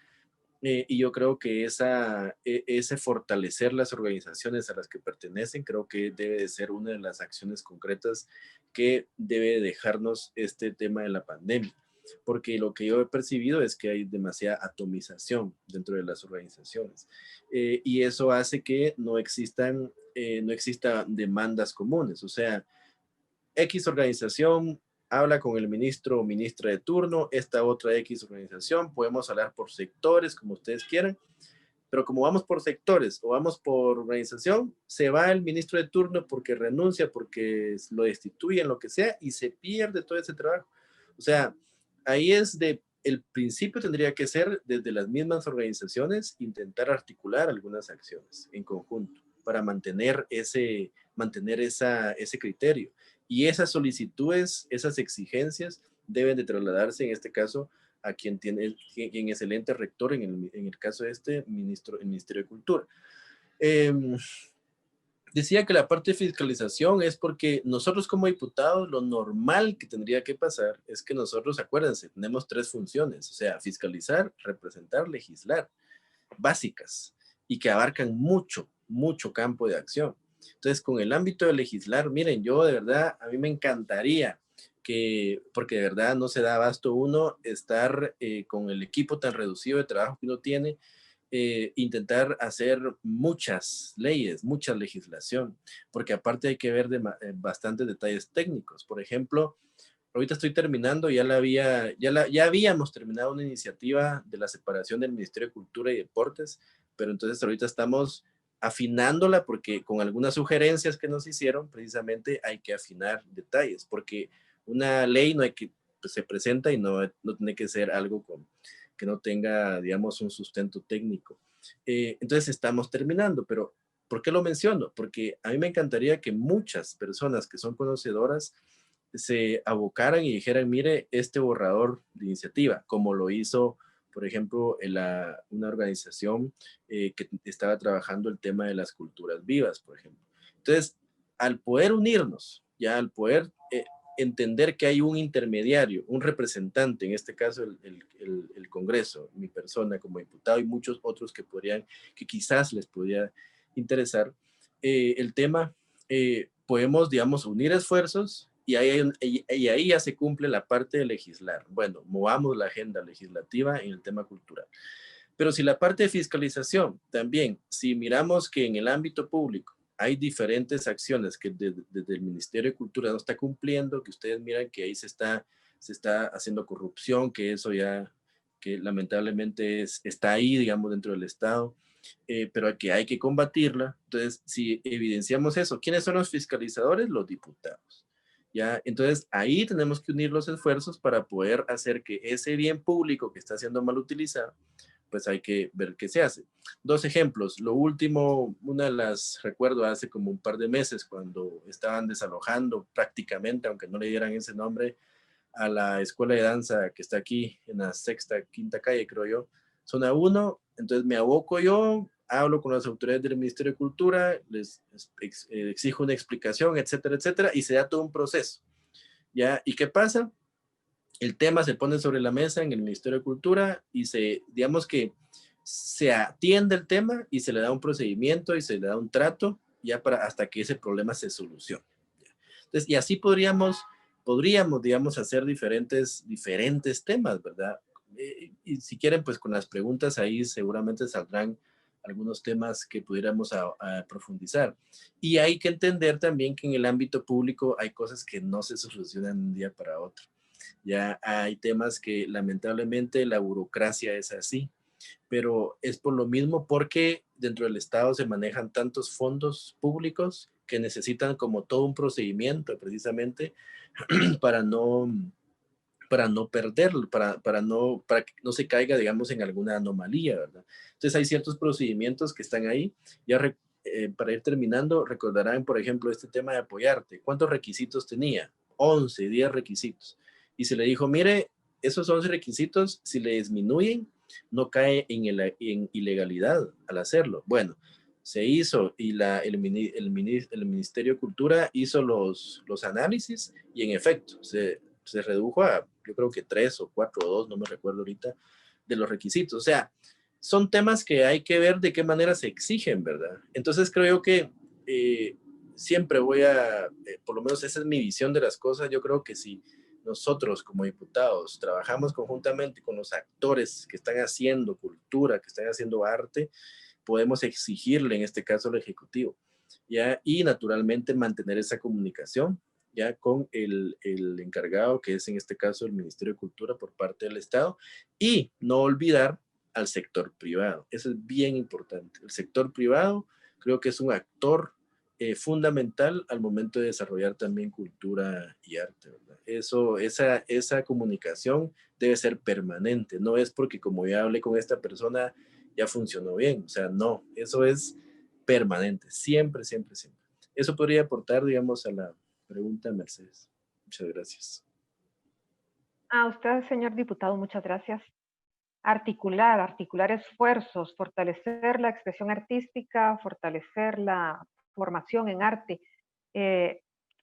y yo creo que ese fortalecer las organizaciones a las que pertenecen, creo que debe de ser una de las acciones concretas que debe dejarnos este tema de la pandemia. Porque lo que yo he percibido es que hay demasiada atomización dentro de las organizaciones. Y eso hace que no existan demandas comunes. O sea, X organización habla con el ministro o ministra de turno, esta otra X organización, podemos hablar por sectores, como ustedes quieran, pero como vamos por sectores o vamos por organización, se va el ministro de turno porque renuncia, porque lo destituyen, lo que sea, y se pierde todo ese trabajo. O sea, ahí el principio tendría que ser desde las mismas organizaciones intentar articular algunas acciones en conjunto para mantener ese criterio. Y esas solicitudes, esas exigencias deben de trasladarse en este caso a quien es el ente rector, en el caso de el Ministerio de Cultura. Decía que la parte de fiscalización es porque nosotros como diputados, lo normal que tendría que pasar es que nosotros, acuérdense, tenemos 3 funciones, o sea, fiscalizar, representar, legislar, básicas, y que abarcan mucho, mucho campo de acción. Entonces, con el ámbito de legislar, miren, yo de verdad, a mí me encantaría porque de verdad no se da abasto uno estar con el equipo tan reducido de trabajo que uno tiene, intentar hacer muchas leyes, mucha legislación, porque aparte hay que ver bastantes detalles técnicos. Por ejemplo, ahorita estoy terminando, ya habíamos terminado una iniciativa de la separación del Ministerio de Cultura y Deportes, pero entonces ahorita estamos afinándola porque con algunas sugerencias que nos hicieron, precisamente hay que afinar detalles, porque una ley no hay que, pues, se presenta y no tiene que ser algo que no tenga, digamos, un sustento técnico. Entonces estamos terminando, pero ¿por qué lo menciono? Porque a mí me encantaría que muchas personas que son conocedoras se abocaran y dijeran, mire, este borrador de iniciativa, como lo hizo, por ejemplo, una organización que estaba trabajando el tema de las culturas vivas, por ejemplo. Entonces, al poder unirnos, ya al poder entender que hay un intermediario, un representante, en este caso el Congreso, mi persona como diputado y muchos otros que quizás les podría interesar el tema, podemos, digamos, unir esfuerzos y ahí ya se cumple la parte de legislar. Bueno, movamos la agenda legislativa en el tema cultural. Pero si la parte de fiscalización también, si miramos que en el ámbito público hay diferentes acciones que desde el Ministerio de Cultura no está cumpliendo, que ustedes miran que ahí se está haciendo corrupción, que eso ya, que lamentablemente está ahí, digamos, dentro del Estado, pero que hay que combatirla. Entonces, si evidenciamos eso, ¿quiénes son los fiscalizadores? Los diputados. ¿Ya? Entonces, ahí tenemos que unir los esfuerzos para poder hacer que ese bien público que está siendo mal utilizado, pues hay que ver qué se hace. 2 ejemplos. Lo último, una de las recuerdo hace como un par de meses cuando estaban desalojando prácticamente, aunque no le dieran ese nombre, a la escuela de danza que está aquí en la 6ª, 5ª calle, creo yo, zona 1. Entonces me aboco yo, hablo con las autoridades del Ministerio de Cultura, les exijo una explicación, etcétera, etcétera, y se da todo un proceso. ¿Ya? ¿Y qué pasa? El tema se pone sobre la mesa en el Ministerio de Cultura y digamos que se atiende el tema y se le da un procedimiento y se le da un trato ya hasta que ese problema se solucione. Entonces, y así podríamos, digamos, hacer diferentes temas, ¿verdad? Y si quieren, pues con las preguntas ahí seguramente saldrán algunos temas que pudiéramos a profundizar. Y hay que entender también que en el ámbito público hay cosas que no se solucionan de un día para otro. Ya hay temas que lamentablemente la burocracia es así, pero es por lo mismo porque dentro del Estado se manejan tantos fondos públicos que necesitan como todo un procedimiento precisamente para no perderlo, para que no se caiga, digamos, en alguna anomalía, ¿verdad? Entonces hay ciertos procedimientos que están ahí. Ya para ir terminando, recordarán, por ejemplo, este tema de apoyarte. ¿Cuántos requisitos tenía? 11, 10 requisitos. Y se le dijo, mire, esos 11 requisitos, si le disminuyen, no cae en ilegalidad al hacerlo. Bueno, se hizo y el Ministerio de Cultura hizo los análisis y en efecto se redujo a, yo creo que 3 o 4 o 2, no me recuerdo ahorita, de los requisitos. O sea, son temas que hay que ver de qué manera se exigen, ¿verdad? Entonces creo que siempre por lo menos esa es mi visión de las cosas. Yo creo que si nosotros como diputados trabajamos conjuntamente con los actores que están haciendo cultura, que están haciendo arte, podemos exigirle, en este caso, al Ejecutivo, ¿ya? Y naturalmente mantener esa comunicación, ya con el encargado, que es en este caso el Ministerio de Cultura por parte del Estado, y no olvidar al sector privado. Eso es bien importante. El sector privado creo que es un actor fundamental al momento de desarrollar también cultura y arte, ¿verdad? Esa comunicación debe ser permanente, no es porque como ya hablé con esta persona ya funcionó bien, o sea, no, eso es permanente, siempre, siempre, siempre. Eso podría aportar, digamos, a la pregunta, Mercedes. Muchas gracias. A usted, señor diputado, muchas gracias. Articular esfuerzos, fortalecer la expresión artística, fortalecer la formación en arte.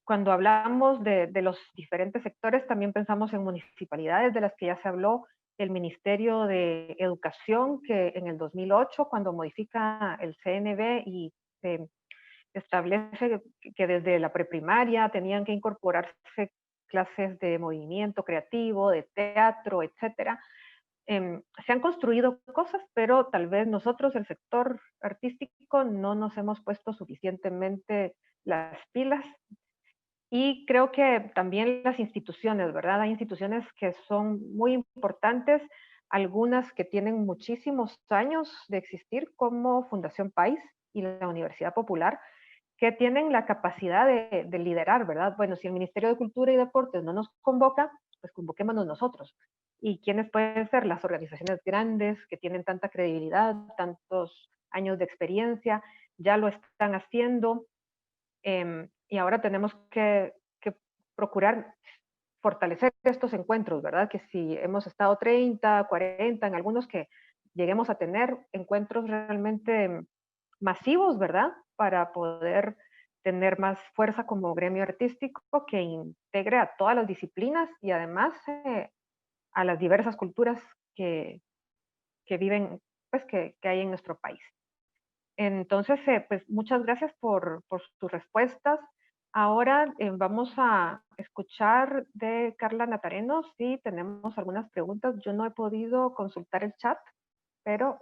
Cuando hablamos de los diferentes sectores, también pensamos en municipalidades de las que ya se habló, el Ministerio de Educación, que en el 2008, cuando modifica el CNB y establece que desde la preprimaria tenían que incorporarse clases de movimiento creativo, de teatro, etcétera. Se han construido cosas, pero tal vez nosotros, el sector artístico, no nos hemos puesto suficientemente las pilas. Y creo que también las instituciones, ¿verdad? Hay instituciones que son muy importantes, algunas que tienen muchísimos años de existir, como Fundación País y la Universidad Popular, que tienen la capacidad de liderar, ¿verdad? Bueno, si el Ministerio de Cultura y Deportes no nos convoca, pues convoquémonos nosotros. ¿Y quiénes pueden ser? Las organizaciones grandes que tienen tanta credibilidad, tantos años de experiencia, ya lo están haciendo. Y ahora tenemos que procurar fortalecer estos encuentros, ¿verdad? Que si hemos estado 30, 40, en algunos que lleguemos a tener encuentros realmente masivos, ¿verdad? Para poder tener más fuerza como gremio artístico que integre a todas las disciplinas y además a las diversas culturas que viven, pues que hay en nuestro país. Entonces, pues muchas gracias por sus respuestas. Ahora vamos a escuchar de Carla Natareno si tenemos algunas preguntas. Yo no he podido consultar el chat, pero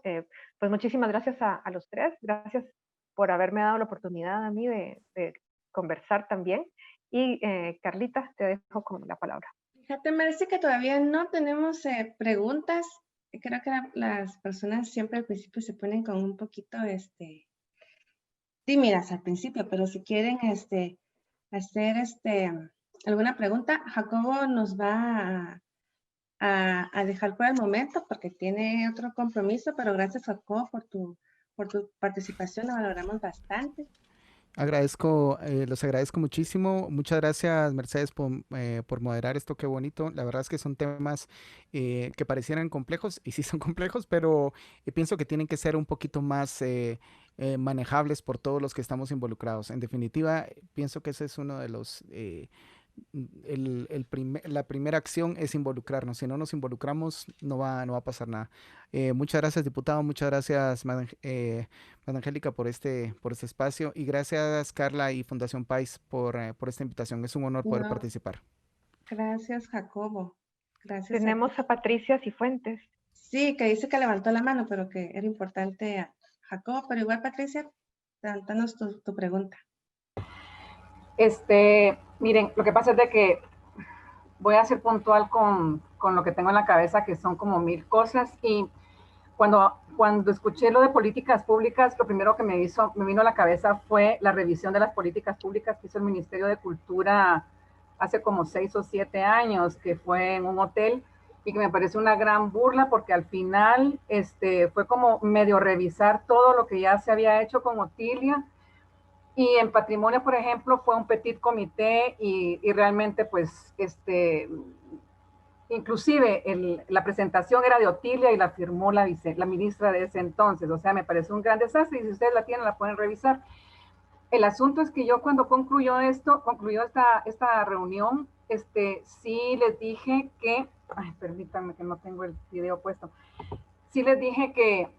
pues muchísimas gracias a los tres. Gracias por haberme dado la oportunidad a mí de conversar también. Y Carlita, te dejo con la palabra. Fíjate, me parece que todavía no tenemos preguntas. Creo que las personas siempre al principio se ponen con un poquito tímidas al principio, pero si quieren hacer alguna pregunta, Jacobo nos va a dejar por el momento porque tiene otro compromiso, pero gracias, Jacobo, por tu participación, la valoramos bastante. Los agradezco muchísimo. Muchas gracias, Mercedes, por moderar esto. Qué bonito. La verdad es que son temas que parecieran complejos, y sí son complejos, pero pienso que tienen que ser un poquito más manejables por todos los que estamos involucrados. En definitiva, pienso que ese es uno de los... la primera acción es involucrarnos. Si no nos involucramos, no va a pasar nada. Muchas gracias, diputado. Muchas gracias, Madam Angélica, por este espacio. Y gracias, Carla y Fundación País, por esta invitación. Es un honor poder participar. Gracias, Jacobo. Gracias. Tenemos a Patricia Cifuentes. Sí, que dice que levantó la mano, pero que era importante, Jacobo. Pero igual, Patricia, danos tu pregunta. Miren, lo que pasa es de que voy a ser puntual con lo que tengo en la cabeza, que son como 1000 cosas, y cuando escuché lo de políticas públicas, lo primero que me vino a la cabeza fue la revisión de las políticas públicas que hizo el Ministerio de Cultura hace como 6 o 7 años, que fue en un hotel, y que me parece una gran burla, porque al final fue como medio revisar todo lo que ya se había hecho con Otilia. Y en patrimonio, por ejemplo, fue un petit comité y realmente, pues, inclusive la presentación era de Otilia y la firmó la ministra de ese entonces. O sea, me parece un gran desastre, y si ustedes la tienen, la pueden revisar. El asunto es que yo, cuando concluyó esta reunión, sí les dije que, permítanme que no tengo el video puesto, sí les dije que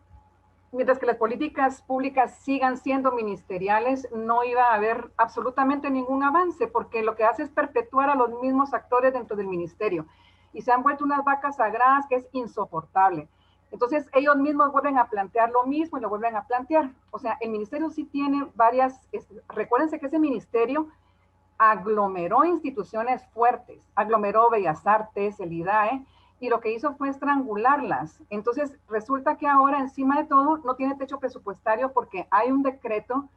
mientras que las políticas públicas sigan siendo ministeriales, no iba a haber absolutamente ningún avance, porque lo que hace es perpetuar a los mismos actores dentro del ministerio, y se han vuelto unas vacas sagradas que es insoportable. Entonces ellos mismos vuelven a plantear lo mismo y lo vuelven a plantear. O sea, el ministerio sí tiene varias, recuérdense que ese ministerio aglomeró instituciones fuertes, aglomeró Bellas Artes, el IDAE, y lo que hizo fue estrangularlas. Entonces resulta que ahora, encima de todo, no tiene techo presupuestario, porque hay un decreto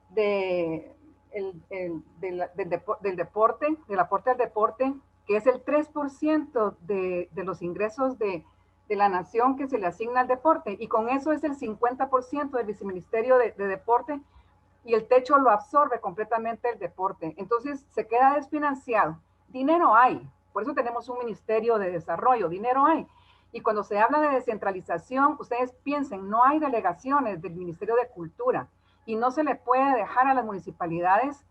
del deporte, del aporte al deporte, que es el 3% de los ingresos de la nación que se le asigna al deporte, y con eso es el 50% del viceministerio de deporte, y el techo lo absorbe completamente el deporte. Entonces se queda desfinanciado. Dinero hay, por eso tenemos un ministerio de desarrollo, dinero hay. Y cuando se habla de descentralización, ustedes piensen, no hay delegaciones del Ministerio de Cultura, y no se le puede dejar a las municipalidades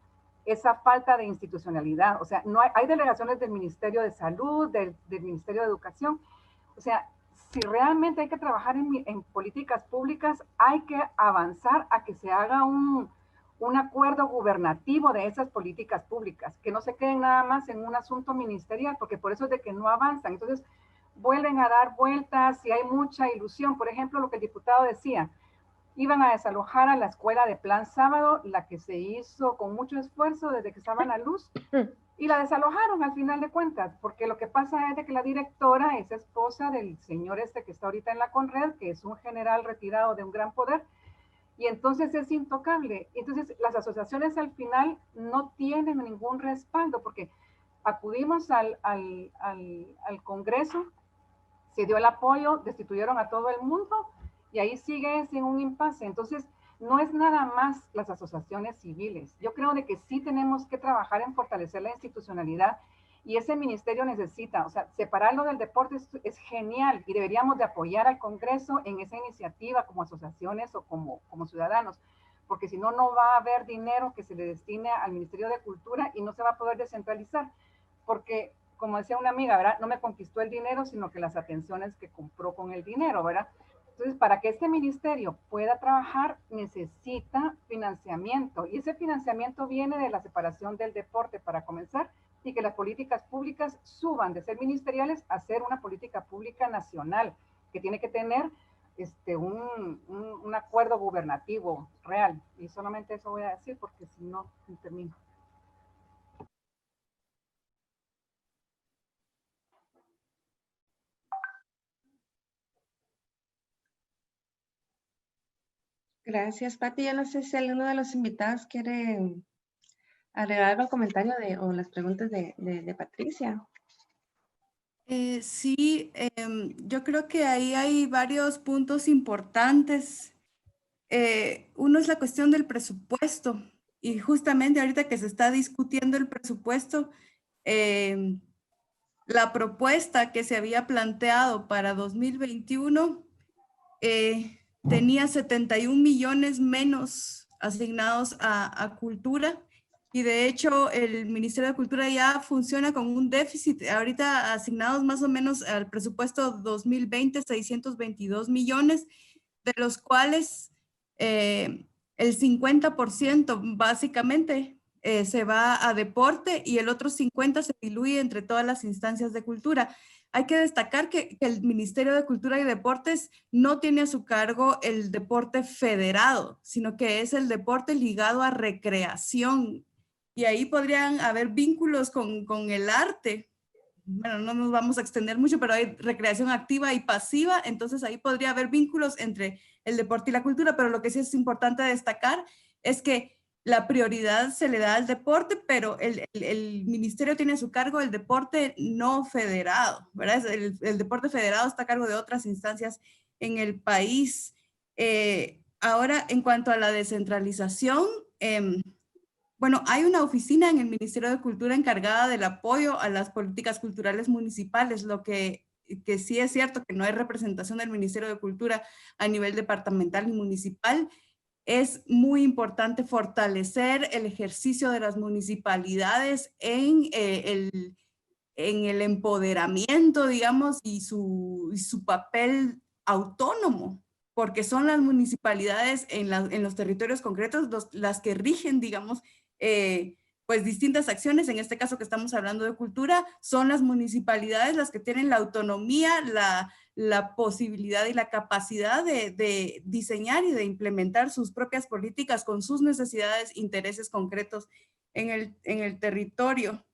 esa falta de institucionalidad. O sea, no hay delegaciones del Ministerio de Salud, del Ministerio de Educación. O sea, si realmente hay que trabajar en políticas públicas, hay que avanzar a que se haga un acuerdo gubernativo de esas políticas públicas, que no se queden nada más en un asunto ministerial, porque por eso es de que no avanzan. Entonces vuelven a dar vueltas y hay mucha ilusión. Por ejemplo, lo que el diputado decía, iban a desalojar a la escuela de Plan Sábado, la que se hizo con mucho esfuerzo desde que estaban a luz, y la desalojaron al final de cuentas, porque lo que pasa es de que la directora es esposa del señor que está ahorita en la Conred, que es un general retirado de un gran poder, y entonces es intocable. Entonces las asociaciones al final no tienen ningún respaldo, porque acudimos al Congreso, se dio el apoyo, destituyeron a todo el mundo, y ahí sigue sin un impasse. Entonces no es nada más las asociaciones civiles. Yo creo de que sí tenemos que trabajar en fortalecer la institucionalidad, y ese ministerio necesita, o sea, separarlo del deporte es genial, y deberíamos de apoyar al Congreso en esa iniciativa como asociaciones o como ciudadanos, porque si no, no va a haber dinero que se le destine al Ministerio de Cultura y no se va a poder descentralizar, porque, como decía una amiga, ¿verdad? No me conquistó el dinero, sino que las atenciones que compró con el dinero, ¿verdad? Entonces, para que este ministerio pueda trabajar, necesita financiamiento, y ese financiamiento viene de la separación del deporte, para comenzar, y que las políticas públicas suban de ser ministeriales a ser una política pública nacional, que tiene que tener un acuerdo gubernativo real. Y solamente eso voy a decir, porque si no, termino. Gracias, Pati. Yo no sé si alguno de los invitados quiere agregar algo al comentario o las preguntas de Patricia. Sí, yo creo que ahí hay varios puntos importantes. Uno es la cuestión del presupuesto, y justamente ahorita que se está discutiendo el presupuesto, la propuesta que se había planteado para 2021 tenía 71 millones menos asignados a cultura, y de hecho el Ministerio de Cultura ya funciona con un déficit, ahorita asignados más o menos al presupuesto 2020, 622 millones, de los cuales el 50% básicamente se va a deporte y el otro 50% se diluye entre todas las instancias de cultura. Hay que destacar que el Ministerio de Cultura y Deportes no tiene a su cargo el deporte federado, sino que es el deporte ligado a recreación. Y ahí podrían haber vínculos con el arte. Bueno, no nos vamos a extender mucho, pero hay recreación activa y pasiva, entonces ahí podría haber vínculos entre el deporte y la cultura, pero lo que sí es importante destacar es que la prioridad se le da al deporte, pero el ministerio tiene a su cargo el deporte no federado, ¿verdad? El deporte federado está a cargo de otras instancias en el país. Ahora, en cuanto a la descentralización, bueno, hay una oficina en el Ministerio de Cultura encargada del apoyo a las políticas culturales municipales, lo que sí es cierto que no hay representación del Ministerio de Cultura a nivel departamental y municipal. Es muy importante fortalecer el ejercicio de las municipalidades en el empoderamiento, digamos, y su papel autónomo, porque son las municipalidades en los territorios concretos las que rigen, digamos, pues distintas acciones. En este caso que estamos hablando de cultura, son las municipalidades las que tienen la autonomía, la posibilidad y la capacidad de diseñar y de implementar sus propias políticas con sus necesidades, intereses concretos en el territorio.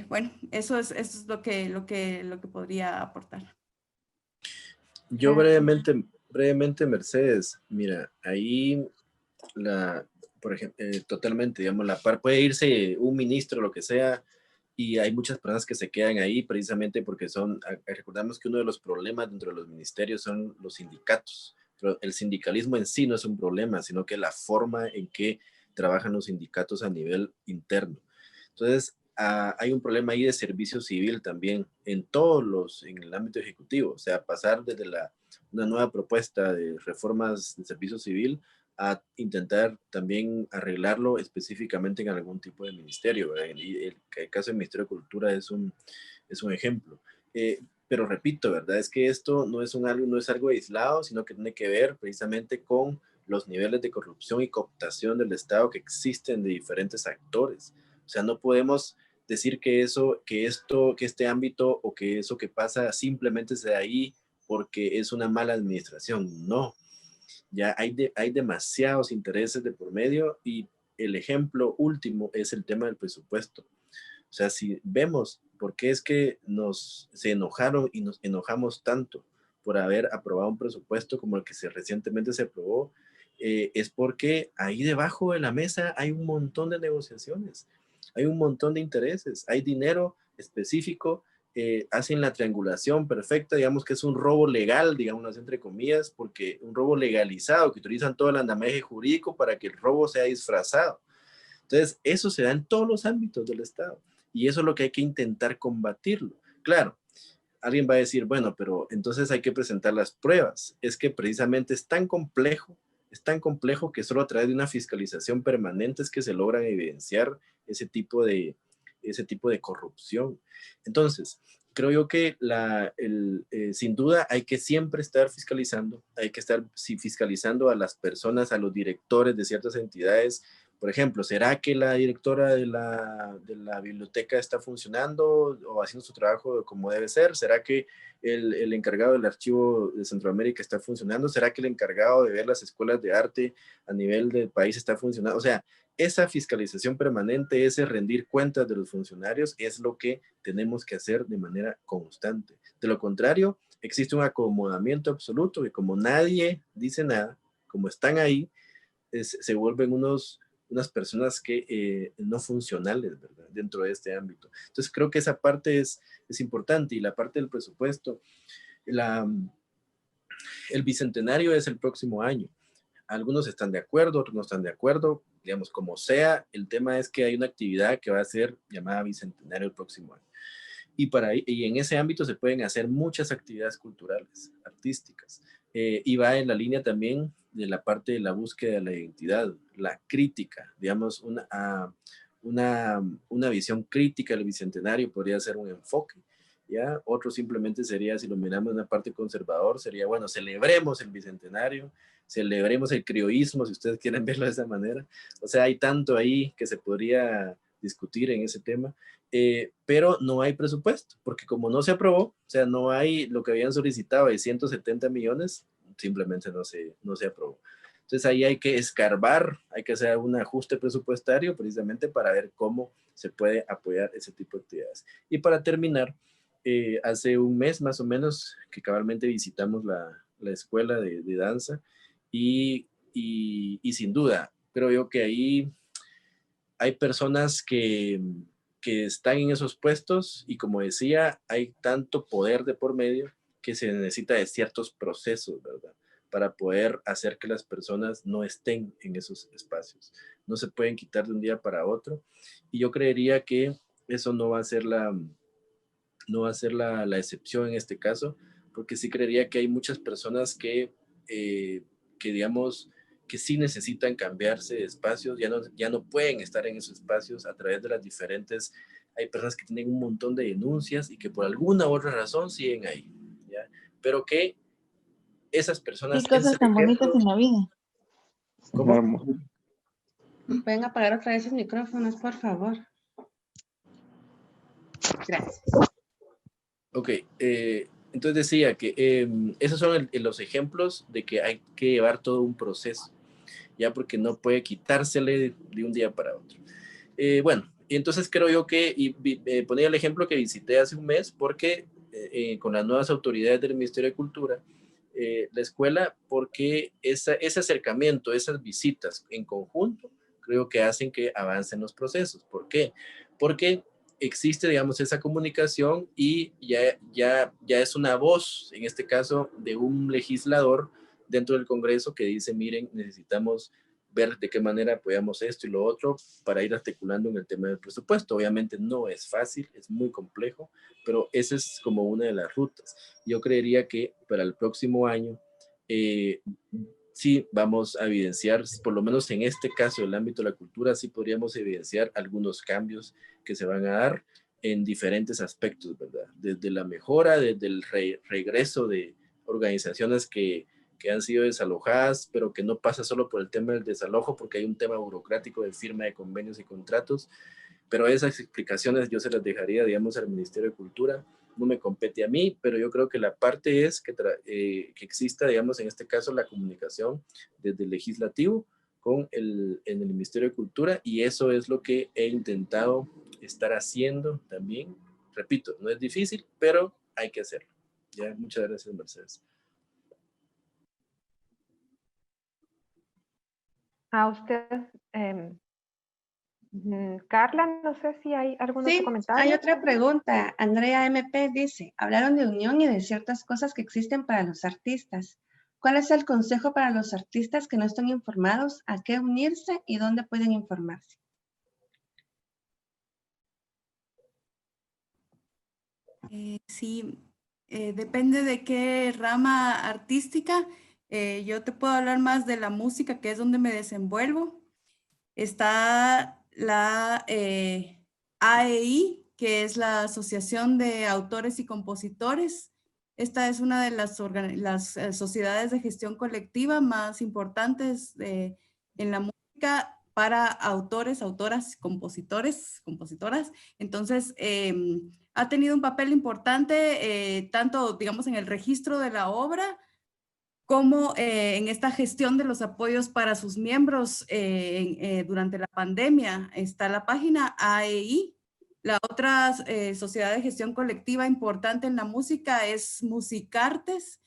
Bueno, eso es lo que podría aportar. Yo brevemente, Mercedes, mira, ahí por ejemplo, totalmente, digamos, la par puede irse un ministro, lo que sea, y hay muchas personas que se quedan ahí precisamente porque recordamos que uno de los problemas dentro de los ministerios son los sindicatos, pero el sindicalismo en sí no es un problema, sino que la forma en que trabajan los sindicatos a nivel interno. Entonces, hay un problema ahí de servicio civil también en el ámbito ejecutivo, o sea, pasar desde una nueva propuesta de reformas de servicio civil a intentar también arreglarlo específicamente en algún tipo de ministerio, ¿verdad? Y el caso del Ministerio de Cultura es un ejemplo. Pero repito, ¿verdad? Es que esto no es algo aislado, sino que tiene que ver precisamente con los niveles de corrupción y cooptación del Estado que existen de diferentes actores. O sea, no podemos decir que este ámbito o que eso que pasa simplemente se da ahí porque es una mala administración. No. Ya hay demasiados intereses de por medio y el ejemplo último es el tema del presupuesto. O sea, si vemos por qué es que se enojaron y nos enojamos tanto por haber aprobado un presupuesto como el que recientemente se aprobó, es porque ahí debajo de la mesa hay un montón de negociaciones, hay un montón de intereses, hay dinero específico, hacen la triangulación perfecta, digamos que es un robo legal, digamos entre comillas, porque un robo legalizado, que utilizan todo el andamiaje jurídico para que el robo sea disfrazado. Entonces, eso se da en todos los ámbitos del Estado y eso es lo que hay que intentar combatirlo. Claro, alguien va a decir, bueno, pero entonces hay que presentar las pruebas. Es que precisamente es tan complejo que solo a través de una fiscalización permanente es que se logran evidenciar ese tipo de corrupción. Entonces, creo yo que sin duda hay que siempre estar fiscalizando, hay que estar fiscalizando a las personas, a los directores de ciertas entidades. Por ejemplo, ¿será que la directora de la biblioteca está funcionando o haciendo su trabajo como debe ser? ¿Será que el encargado del archivo de Centroamérica está funcionando? ¿Será que el encargado de ver las escuelas de arte a nivel del país está funcionando? O sea, esa fiscalización permanente, ese rendir cuentas de los funcionarios es lo que tenemos que hacer de manera constante. De lo contrario, existe un acomodamiento absoluto que como nadie dice nada, como están ahí, se vuelven unos unas personas que no funcionales, ¿verdad? Dentro de este ámbito. Entonces creo que esa parte es importante, y la parte del presupuesto, el bicentenario es el próximo año. Algunos están de acuerdo, otros no están de acuerdo, digamos, como sea. El tema es que hay una actividad que va a ser llamada bicentenario el próximo año. Y en ese ámbito se pueden hacer muchas actividades culturales, artísticas. Y va en la línea también de la parte de la búsqueda de la identidad, la crítica, digamos, una visión crítica del bicentenario podría ser un enfoque. ¿Ya? Otro simplemente sería, si lo miramos en una parte conservador, sería, bueno, celebremos el bicentenario, celebremos el crioísmo, si ustedes quieren verlo de esa manera. O sea, hay tanto ahí que se podría discutir en ese tema, pero no hay presupuesto, porque como no se aprobó, o sea, no hay lo que habían solicitado de 170 millones, simplemente no se aprobó. Entonces ahí hay que escarbar, hay que hacer un ajuste presupuestario precisamente para ver cómo se puede apoyar ese tipo de actividades. Y para terminar, hace un mes más o menos que cabalmente visitamos la escuela de danza, y sin duda creo yo que ahí hay personas que están en esos puestos, y como decía, hay tanto poder de por medio que se necesita de ciertos procesos, ¿verdad? Para poder hacer que las personas no estén en esos espacios. No se pueden quitar de un día para otro, y yo creería que eso no va a ser la excepción en este caso, porque sí creería que hay muchas personas que digamos, que sí necesitan cambiarse de espacios, ya no pueden estar en esos espacios a través de las diferentes, hay personas que tienen un montón de denuncias y que por alguna u otra razón siguen ahí, ¿ya? Pero que esas personas... Qué cosas tan bonitas en la vida. ¿Cómo? Pueden apagar otra vez sus micrófonos, por favor. Gracias. Ok, entonces decía que esos son los ejemplos de que hay que llevar todo un proceso, ya, porque no puede quitársele de un día para otro. Bueno, y entonces creo yo que, ponía el ejemplo que visité hace un mes, porque con las nuevas autoridades del Ministerio de Cultura, la escuela, porque ese acercamiento, esas visitas en conjunto, creo que hacen que avancen los procesos. ¿Por qué? Porque existe, digamos, esa comunicación, y ya es una voz, en este caso, de un legislador dentro del Congreso que dice, miren, necesitamos ver de qué manera apoyamos esto y lo otro para ir articulando en el tema del presupuesto. Obviamente no es fácil, es muy complejo, pero esa es como una de las rutas. Yo creería que para el próximo año sí vamos a evidenciar, por lo menos en este caso del ámbito de la cultura, sí podríamos evidenciar algunos cambios que se van a dar en diferentes aspectos, ¿verdad? Desde la mejora, desde el regreso de organizaciones que han sido desalojadas, pero que no pasa solo por el tema del desalojo, porque hay un tema burocrático de firma de convenios y contratos, pero esas explicaciones yo se las dejaría, digamos, al Ministerio de Cultura. No me compete a mí, pero yo creo que la parte es que exista, digamos, en este caso, la comunicación desde el legislativo con en el Ministerio de Cultura, y eso es lo que he intentado estar haciendo también. Repito, no es difícil, pero hay que hacerlo. Ya, muchas gracias, Mercedes. A usted, Carla, no sé si hay algún otro comentario. Hay otra pregunta. Andrea MP dice, hablaron de unión y de ciertas cosas que existen para los artistas. ¿Cuál es el consejo para los artistas que no están informados? ¿A qué unirse y dónde pueden informarse? Sí, depende de qué rama artística. Yo te puedo hablar más de la música, que es donde me desenvuelvo. Está la AEI, que es la Asociación de Autores y Compositores. Esta es una de las sociedades de gestión colectiva más importantes en la música para autores, autoras, compositores, compositoras. Entonces, ha tenido un papel importante tanto, digamos, en el registro de la obra, como en esta gestión de los apoyos para sus miembros durante la pandemia. Está la página AEI. La otra sociedad de gestión colectiva importante en la música es Musicartes,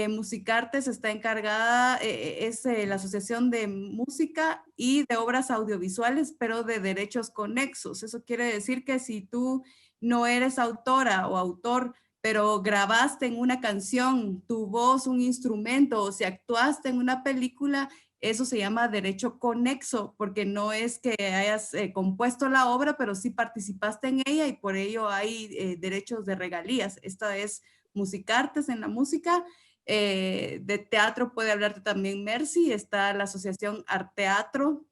Musicartes está encargada, es la Asociación de Música y de Obras Audiovisuales, pero de derechos conexos. Eso quiere decir que si tú no eres autora o autor, pero grabaste en una canción tu voz, un instrumento, o si actuaste en una película, eso se llama derecho conexo, porque no es que hayas compuesto la obra, pero sí participaste en ella y por ello hay derechos de regalías. Esta es Musicartes en la música. De teatro puede hablarte también Mercy, está la asociación Arteatro,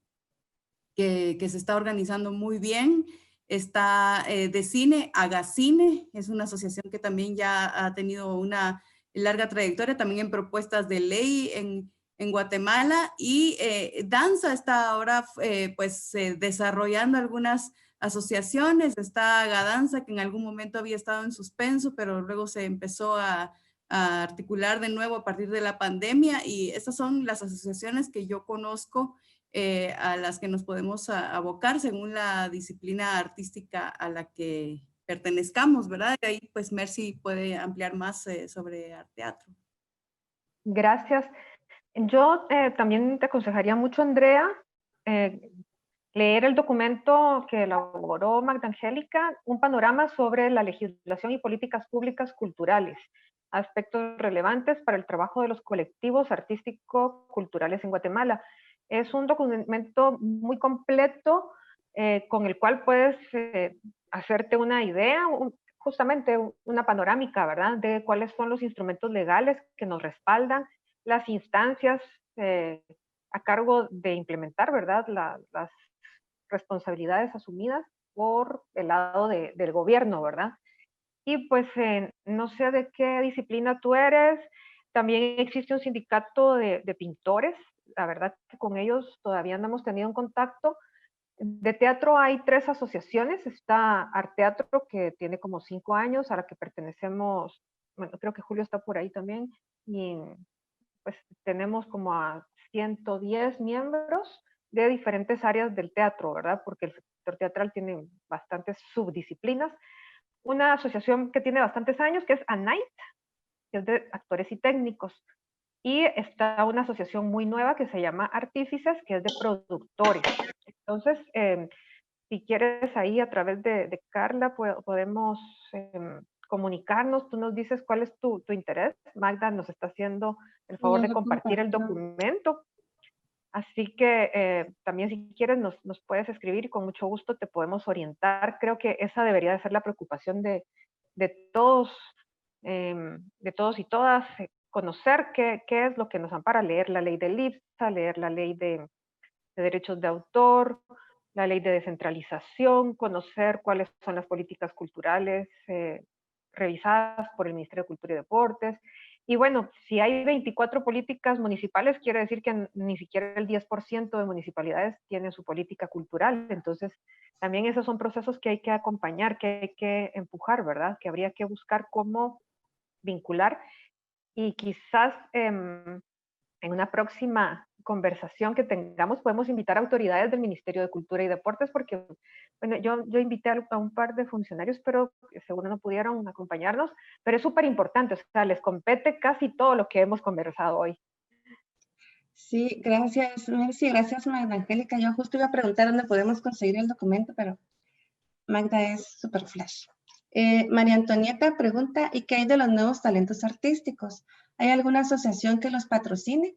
que se está organizando muy bien. Está de cine, Agacine, es una asociación que también ya ha tenido una larga trayectoria, también en propuestas de ley en Guatemala. Y danza está ahora desarrollando algunas asociaciones. Está Agadanza, que en algún momento había estado en suspenso, pero luego se empezó a articular de nuevo a partir de la pandemia, y estas son las asociaciones que yo conozco a las que nos podemos abocar según la disciplina artística a la que pertenezcamos, ¿verdad? Y ahí pues Mercy puede ampliar más sobre teatro. Gracias. Yo también te aconsejaría mucho, Andrea, leer el documento que elaboró Magda Angélica, un panorama sobre la legislación y políticas públicas culturales, aspectos relevantes para el trabajo de los colectivos artístico-culturales en Guatemala. Es un documento muy completo con el cual puedes hacerte una idea, justamente una panorámica, ¿verdad?, de cuáles son los instrumentos legales que nos respaldan, las instancias a cargo de implementar, ¿verdad?, las responsabilidades asumidas por el lado del gobierno, ¿verdad? Y pues no sé de qué disciplina tú eres. También existe un sindicato de pintores. La verdad que con ellos todavía no hemos tenido un contacto. De teatro hay 3 asociaciones. Está Arteatro, que tiene como 5 años, a la que pertenecemos, bueno, creo que Julio está por ahí también, y pues tenemos como a 110 miembros de diferentes áreas del teatro, ¿verdad? Porque el sector teatral tiene bastantes subdisciplinas. Una asociación que tiene bastantes años, que es ANIGHT, que es de actores y técnicos. Y está una asociación muy nueva que se llama Artífices, que es de productores. Entonces, si quieres ahí a través de Carla, podemos comunicarnos. Tú nos dices cuál es tu interés. Magda nos está haciendo el favor de compartir el documento. Así que también si quieres nos puedes escribir y con mucho gusto te podemos orientar. Creo que esa debería de ser la preocupación de todos y todas, conocer qué es lo que nos ampara, leer la ley del IPSA, leer la ley de derechos de autor, la ley de descentralización, conocer cuáles son las políticas culturales revisadas por el Ministerio de Cultura y Deportes. Y bueno, si hay 24 políticas municipales, quiere decir que ni siquiera el 10% de municipalidades tienen su política cultural. Entonces, también esos son procesos que hay que acompañar, que hay que empujar, ¿verdad? Que habría que buscar cómo vincular. Y quizás en una próxima conversación que tengamos podemos invitar a autoridades del Ministerio de Cultura y Deportes, porque bueno, yo invité a un par de funcionarios, pero seguro no pudieron acompañarnos, pero es súper importante, o sea, les compete casi todo lo que hemos conversado hoy. Sí, gracias, Mercy, gracias, Magda Angélica. Yo justo iba a preguntar dónde podemos conseguir el documento, pero Magda es súper flash. María Antonieta pregunta, ¿y qué hay de los nuevos talentos artísticos? ¿Hay alguna asociación que los patrocine?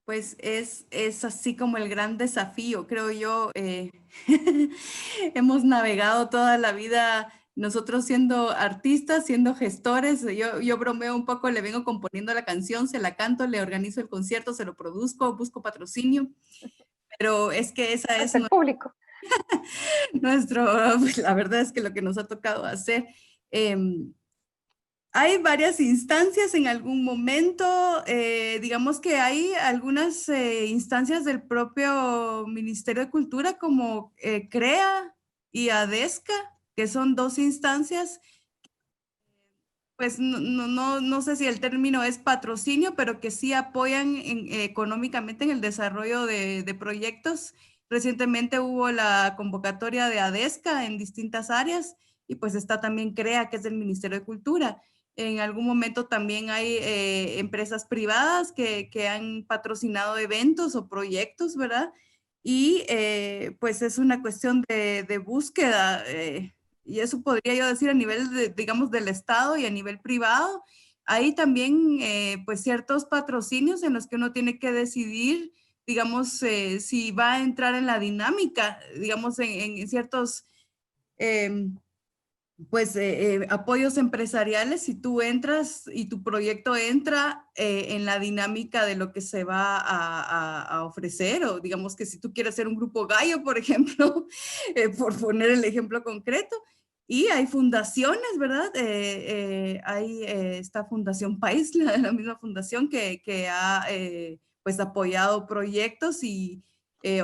Pues es así como el gran desafío, creo yo. Hemos navegado toda la vida nosotros siendo artistas, siendo gestores. Yo bromeo un poco, le vengo componiendo la canción, se la canto, le organizo el concierto, se lo produzco, busco patrocinio. Pero es que esa es el público. Pues, la verdad es que lo que nos ha tocado hacer. Hay varias instancias en algún momento, digamos que hay algunas instancias del propio Ministerio de Cultura como CREA y ADESCA, que son 2 instancias, pues no sé si el término es patrocinio, pero que sí apoyan económicamente en el desarrollo de proyectos Recientemente hubo la convocatoria de ADESCA en distintas áreas y pues está también CREA, que es del Ministerio de Cultura. En algún momento también hay empresas privadas que han patrocinado eventos o proyectos, ¿verdad? Y pues es una cuestión de búsqueda, y eso podría yo decir a nivel, digamos, del Estado y a nivel privado. Hay también pues ciertos patrocinios en los que uno tiene que decidir, digamos, si va a entrar en la dinámica, digamos, en ciertos pues apoyos empresariales, si tú entras y tu proyecto entra en la dinámica de lo que se va a ofrecer, o digamos que si tú quieres ser un grupo gallo, por ejemplo, por poner el ejemplo concreto, y hay fundaciones, ¿verdad? Hay esta Fundación País, la misma fundación que ha pues apoyado proyectos y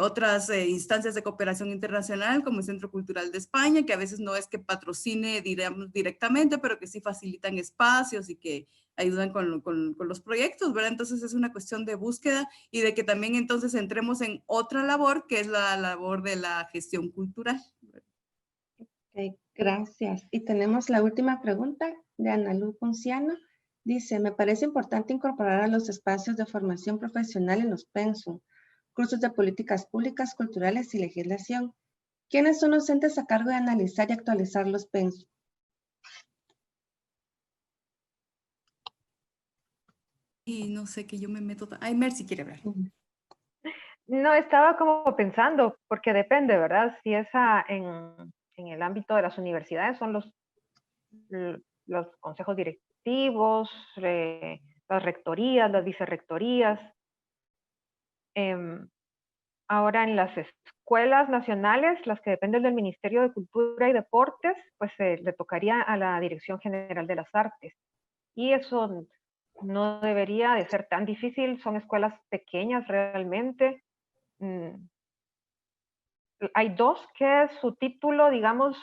otras instancias de cooperación internacional como el Centro Cultural de España, que a veces no es que patrocine digamos, directamente, pero que sí facilitan espacios y que ayudan con los proyectos, ¿verdad? Entonces es una cuestión de búsqueda y de que también entonces entremos en otra labor, que es la labor de la gestión cultural. Ok, gracias. Y tenemos la última pregunta de Ana Lu Ponciano. Dice, me parece importante incorporar a los espacios de formación profesional en los pensum, cursos de políticas públicas, culturales y legislación. ¿Quiénes son los entes a cargo de analizar y actualizar los pensum? Y no sé, que yo me meto... Ay, Mercy quiere hablar. No, estaba como pensando, porque depende, ¿verdad? Si es en el ámbito de las universidades, son los consejos directivos, las rectorías, las vicerrectorías. Ahora en las escuelas nacionales, las que dependen del Ministerio de Cultura y Deportes, pues le tocaría a la Dirección General de las Artes. Y eso no debería de ser tan difícil, son escuelas pequeñas realmente. Hay dos que su título, digamos,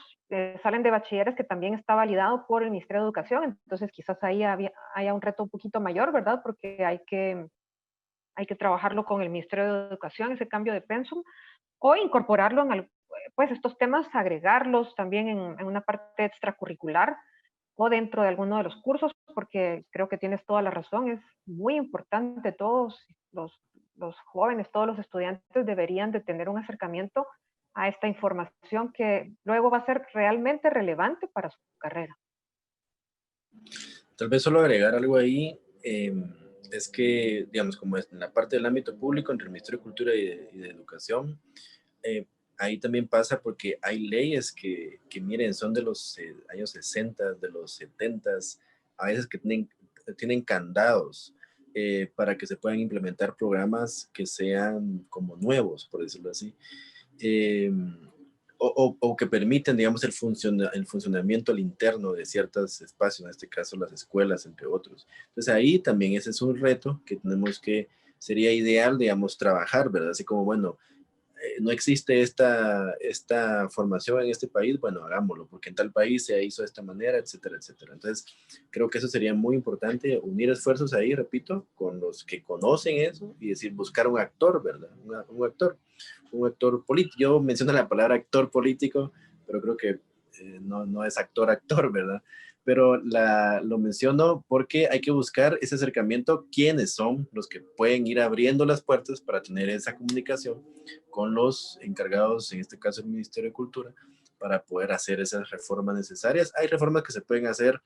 salen de bachilleres que también está validado por el Ministerio de Educación, entonces quizás ahí haya un reto un poquito mayor, ¿verdad? Porque hay que trabajarlo con el Ministerio de Educación, ese cambio de pensum, o incorporarlo en pues estos temas, agregarlos también en una parte extracurricular o dentro de alguno de los cursos, porque creo que tienes toda la razón, es muy importante, todos los jóvenes, todos los estudiantes deberían de tener un acercamiento a esta información que luego va a ser realmente relevante para su carrera. Tal vez solo agregar algo ahí, es que, digamos, como es en la parte del ámbito público, entre el Ministerio de Cultura y de Educación, ahí también pasa porque hay leyes que miren, son de los años 60, de los 70, a veces que tienen candados para que se puedan implementar programas que sean como nuevos, por decirlo así. O que permiten, digamos, el funcionamiento al interno de ciertos espacios, en este caso las escuelas, entre otros. Entonces ahí también ese es un reto que tenemos que, sería ideal, digamos, trabajar, ¿verdad? Así como, bueno, no existe esta formación en este país, bueno, hagámoslo, porque en tal país se hizo de esta manera, etcétera, etcétera. Entonces, creo que eso sería muy importante, unir esfuerzos ahí, repito, con los que conocen eso y decir, buscar un actor, ¿verdad? Un actor político. Yo menciono la palabra actor político, pero creo que no es actor, ¿verdad? Pero lo menciono porque hay que buscar ese acercamiento, quiénes son los que pueden ir abriendo las puertas para tener esa comunicación con los encargados, en este caso el Ministerio de Cultura, para poder hacer esas reformas necesarias. Hay reformas que se pueden hacer,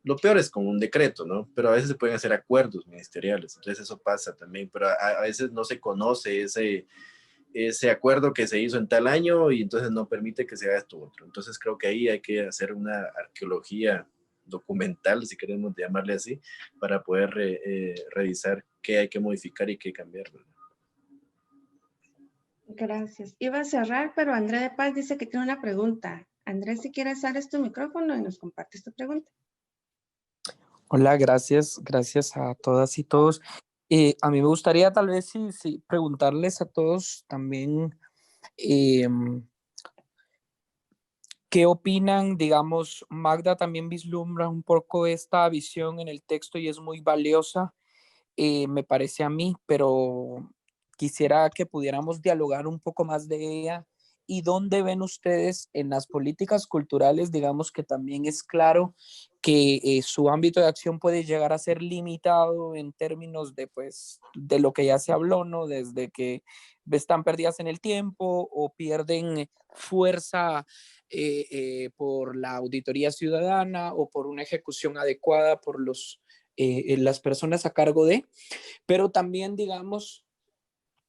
lo peor es con un decreto, ¿no? Pero a veces se pueden hacer acuerdos ministeriales, entonces eso pasa también, pero a veces no se conoce ese acuerdo que se hizo en tal año y entonces no permite que se haga esto otro. Entonces creo que ahí hay que hacer una arqueología documental, si queremos llamarle así, para poder revisar qué hay que modificar y qué cambiar, ¿verdad? Gracias. Iba a cerrar, pero André de Paz dice que tiene una pregunta. Andrés, si quieres, abres tu micrófono y nos compartes tu pregunta. Hola, gracias a todas y todos. A mí me gustaría tal vez sí, preguntarles a todos también qué opinan, digamos, Magda también vislumbra un poco esta visión en el texto y es muy valiosa, me parece a mí, pero quisiera que pudiéramos dialogar un poco más de ella y dónde ven ustedes en las políticas culturales, digamos que también es claro que su ámbito de acción puede llegar a ser limitado en términos de, pues, de lo que ya se habló, ¿no? Desde que están perdidas en el tiempo o pierden fuerza por la auditoría ciudadana o por una ejecución adecuada por las personas a cargo de, pero también, digamos,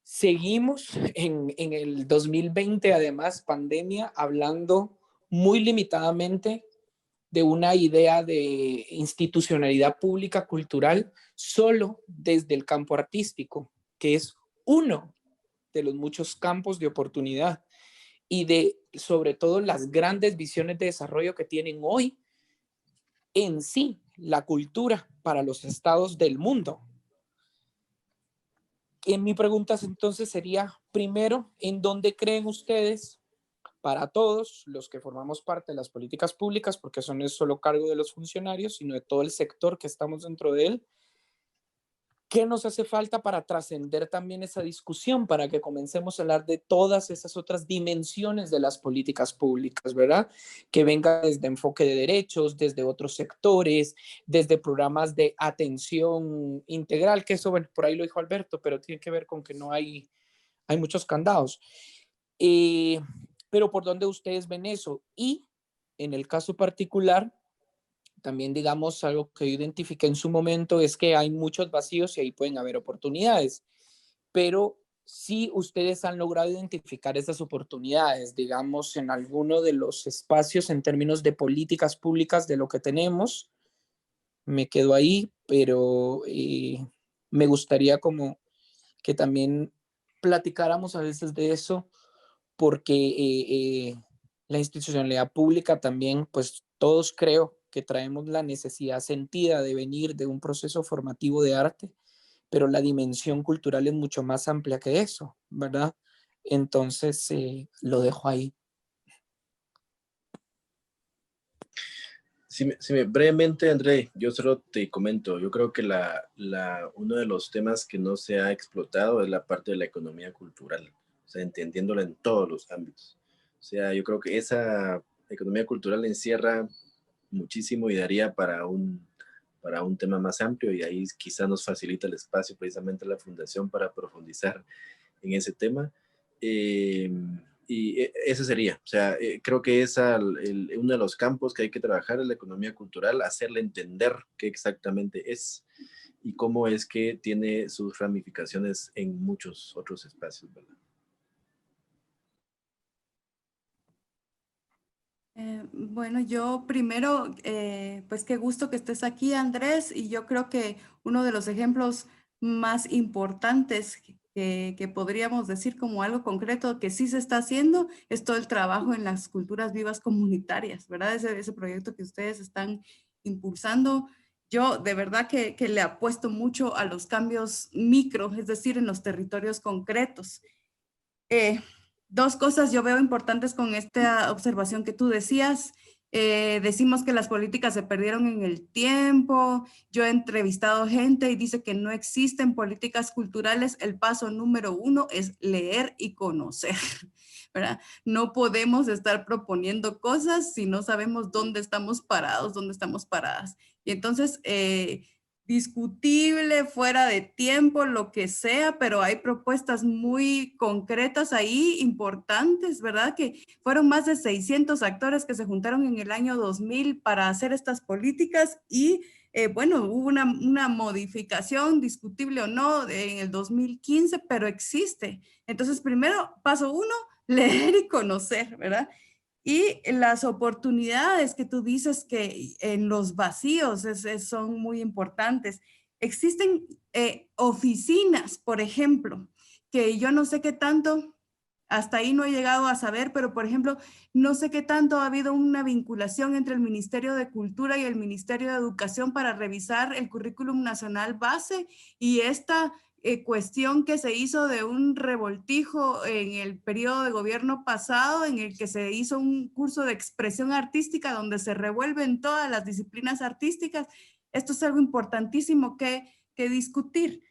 seguimos en el 2020, además, pandemia, hablando muy limitadamente de una idea de institucionalidad pública cultural solo desde el campo artístico, que es uno de los muchos campos de oportunidad y de, sobre todo, las grandes visiones de desarrollo que tienen hoy en sí la cultura para los estados del mundo. En mi pregunta entonces sería, primero, ¿en dónde creen ustedes, para todos los que formamos parte de las políticas públicas, porque eso no es solo cargo de los funcionarios, sino de todo el sector que estamos dentro de él, qué nos hace falta para trascender también esa discusión, para que comencemos a hablar de todas esas otras dimensiones de las políticas públicas, ¿verdad? Que venga desde enfoque de derechos, desde otros sectores, desde programas de atención integral, que eso, bueno, por ahí lo dijo Alberto, pero tiene que ver con que no hay muchos candados. Pero ¿por dónde ustedes ven eso? Y en el caso particular, también, digamos, algo que yo identifiqué en su momento es que hay muchos vacíos y ahí pueden haber oportunidades, pero si ustedes han logrado identificar esas oportunidades, digamos, en alguno de los espacios en términos de políticas públicas de lo que tenemos, me quedo ahí, pero me gustaría como que también platicáramos a veces de eso, porque la institucionalidad pública también, pues todos creo que traemos la necesidad sentida de venir de un proceso formativo de arte, pero la dimensión cultural es mucho más amplia que eso, ¿verdad? Entonces, lo dejo ahí. Brevemente, André, yo solo te comento, yo creo que uno de los temas que no se ha explotado es la parte de la economía cultural, o sea, entendiéndola en todos los ámbitos. O sea, yo creo que esa economía cultural encierra muchísimo y daría para un tema más amplio, y ahí quizá nos facilita el espacio precisamente la Fundación para profundizar en ese tema. Y ese sería, o sea, creo que es uno de los campos que hay que trabajar en la economía cultural, hacerle entender qué exactamente es y cómo es que tiene sus ramificaciones en muchos otros espacios, ¿verdad? Bueno, yo primero, pues qué gusto que estés aquí, Andrés, y yo creo que uno de los ejemplos más importantes que podríamos decir como algo concreto que sí se está haciendo es todo el trabajo en las culturas vivas comunitarias, ¿verdad? Ese proyecto que ustedes están impulsando. Yo de verdad que le apuesto mucho a los cambios micro, es decir, en los territorios concretos. Dos cosas yo veo importantes con esta observación que tú decías. Decimos que las políticas se perdieron en el tiempo. Yo he entrevistado gente y dice que no existen políticas culturales. El paso número 1 es leer y conocer, ¿verdad? No podemos estar proponiendo cosas si no sabemos dónde estamos parados, dónde estamos paradas. Y entonces, discutible, fuera de tiempo, lo que sea, pero hay propuestas muy concretas ahí, importantes, ¿verdad? Que fueron más de 600 actores que se juntaron en el año 2000 para hacer estas políticas y, bueno, hubo una modificación, discutible o no, en el 2015, pero existe. Entonces, primero, paso 1, leer y conocer, ¿verdad? Y las oportunidades que tú dices que en los vacíos son muy importantes. Existen oficinas, por ejemplo, que yo no sé qué tanto, hasta ahí no he llegado a saber, pero por ejemplo, no sé qué tanto ha habido una vinculación entre el Ministerio de Cultura y el Ministerio de Educación para revisar el currículum nacional base y esta cuestión que se hizo de un revoltijo en el periodo de gobierno pasado en el que se hizo un curso de expresión artística donde se revuelven todas las disciplinas artísticas. Esto es algo importantísimo que discutir.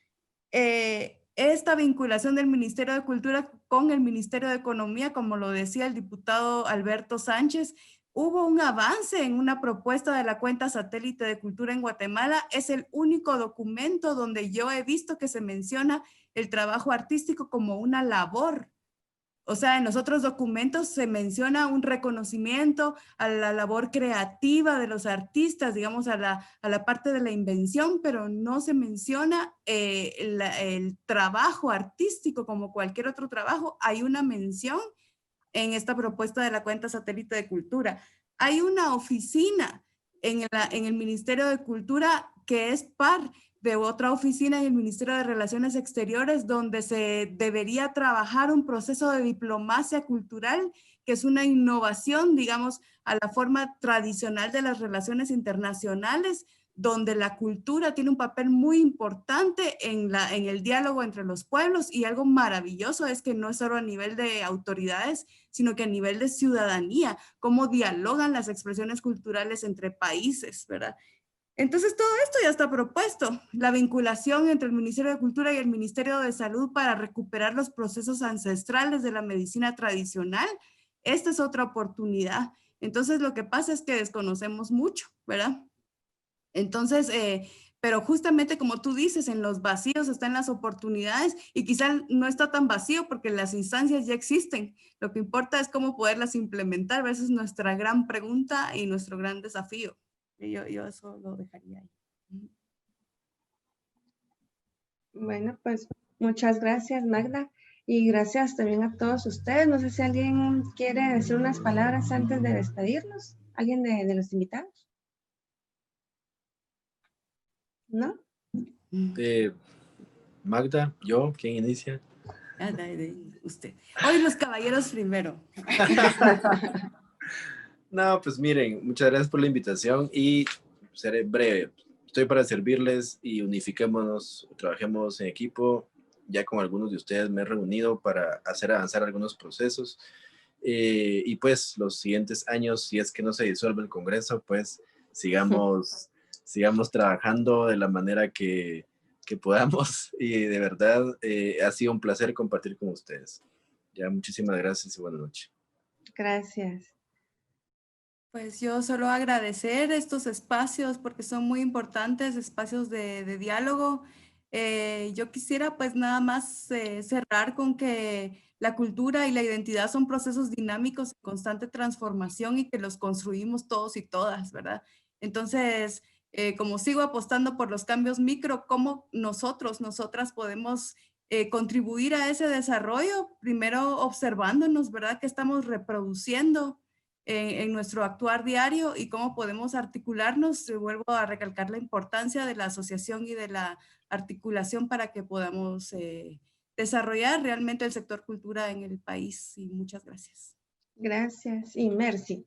esta vinculación del Ministerio de Cultura con el Ministerio de Economía, como lo decía el diputado Alberto Sánchez, hubo un avance en una propuesta de la cuenta satélite de cultura en Guatemala. Es el único documento donde yo he visto que se menciona el trabajo artístico como una labor. O sea, en los otros documentos se menciona un reconocimiento a la labor creativa de los artistas, digamos, a la parte de la invención, pero no se menciona el trabajo artístico como cualquier otro trabajo. Hay una mención en esta propuesta de la cuenta satélite de cultura. Hay una oficina en el Ministerio de Cultura que es par de otra oficina en el Ministerio de Relaciones Exteriores, donde se debería trabajar un proceso de diplomacia cultural, que es una innovación, digamos, a la forma tradicional de las relaciones internacionales, donde la cultura tiene un papel muy importante en el diálogo entre los pueblos, y algo maravilloso es que no es solo a nivel de autoridades, sino que a nivel de ciudadanía, cómo dialogan las expresiones culturales entre países, ¿verdad? Entonces todo esto ya está propuesto, la vinculación entre el Ministerio de Cultura y el Ministerio de Salud para recuperar los procesos ancestrales de la medicina tradicional. Esta es otra oportunidad. Entonces lo que pasa es que desconocemos mucho, ¿verdad? Entonces, pero justamente como tú dices, en los vacíos están las oportunidades, y quizá no está tan vacío porque las instancias ya existen. Lo que importa es cómo poderlas implementar. Esa es nuestra gran pregunta y nuestro gran desafío. Yo eso lo dejaría ahí. Bueno, pues muchas gracias, Magda. Y gracias también a todos ustedes. No sé si alguien quiere decir unas palabras antes de despedirnos. ¿Alguien de los invitados? ¿No? Magda, yo, ¿quién inicia? Usted. Hoy los caballeros primero. No, pues miren, muchas gracias por la invitación y seré breve. Estoy para servirles y unifiquémonos, trabajemos en equipo. Ya con algunos de ustedes me he reunido para hacer avanzar algunos procesos. Y pues los siguientes años, si es que no se disuelve el Congreso, pues sigamos trabajando de la manera que podamos. Y de verdad ha sido un placer compartir con ustedes. Ya, muchísimas gracias y buenas noches. Gracias. Pues yo solo agradecer estos espacios porque son muy importantes, espacios de diálogo. Yo quisiera pues nada más cerrar con que la cultura y la identidad son procesos dinámicos en constante transformación y que los construimos todos y todas, ¿verdad? Entonces, como sigo apostando por los cambios micro, ¿cómo nosotras podemos contribuir a ese desarrollo? Primero observándonos, ¿verdad? Que estamos reproduciendo en nuestro actuar diario y cómo podemos articularnos. Vuelvo a recalcar la importancia de la asociación y de la articulación para que podamos desarrollar realmente el sector cultura en el país. Y muchas gracias. Gracias. Y Mercy.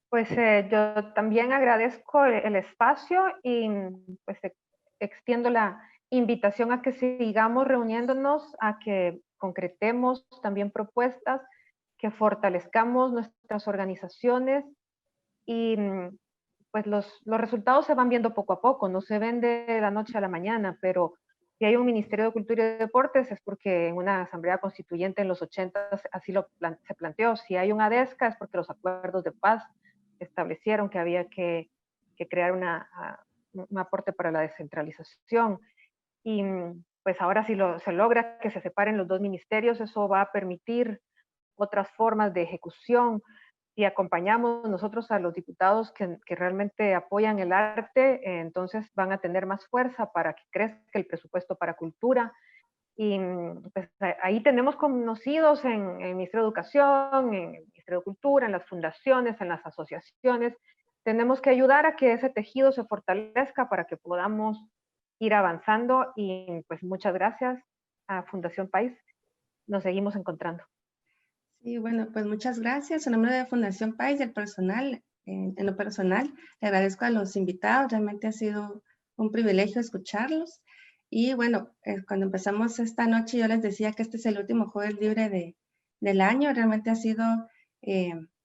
Pues yo también agradezco el espacio y pues extiendo la invitación a que sigamos reuniéndonos, a que concretemos también propuestas, que fortalezcamos nuestras organizaciones y pues los resultados se van viendo poco a poco, no se ven de la noche a la mañana, pero si hay un Ministerio de Cultura y Deportes es porque en una asamblea constituyente en los 80 así se planteó. Si hay un ADESCA es porque los acuerdos de paz establecieron que había que crear un aporte para la descentralización. Y pues ahora si se logra que se separen los dos ministerios, eso va a permitir otras formas de ejecución. Y acompañamos nosotros a los diputados que realmente apoyan el arte, entonces van a tener más fuerza para que crezca el presupuesto para cultura. Y pues ahí tenemos conocidos en el Ministerio de Educación, en el Ministerio de Cultura, en las fundaciones, en las asociaciones. Tenemos que ayudar a que ese tejido se fortalezca para que podamos ir avanzando. Y pues muchas gracias a Fundación País. Nos seguimos encontrando. Sí, bueno, pues muchas gracias. En nombre de Fundación País, el personal, en lo personal, le agradezco a los invitados. Realmente ha sido un privilegio escucharlos. Y bueno, cuando empezamos esta noche yo les decía que este es el último jueves libre del año. Realmente ha sido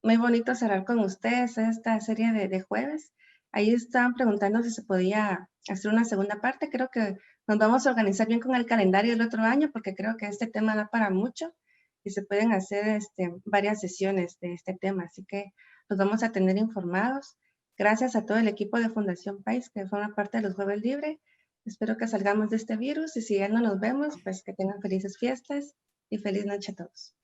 muy bonito cerrar con ustedes esta serie de jueves. Ahí estaban preguntando si se podía hacer una segunda parte. Creo que nos vamos a organizar bien con el calendario del otro año porque creo que este tema da para mucho y se pueden hacer varias sesiones de este tema, así que los vamos a tener informados. Gracias a todo el equipo de Fundación País que forma parte de los Jueves Libre. Espero que salgamos de este virus y si ya no nos vemos, pues que tengan felices fiestas y feliz noche a todos.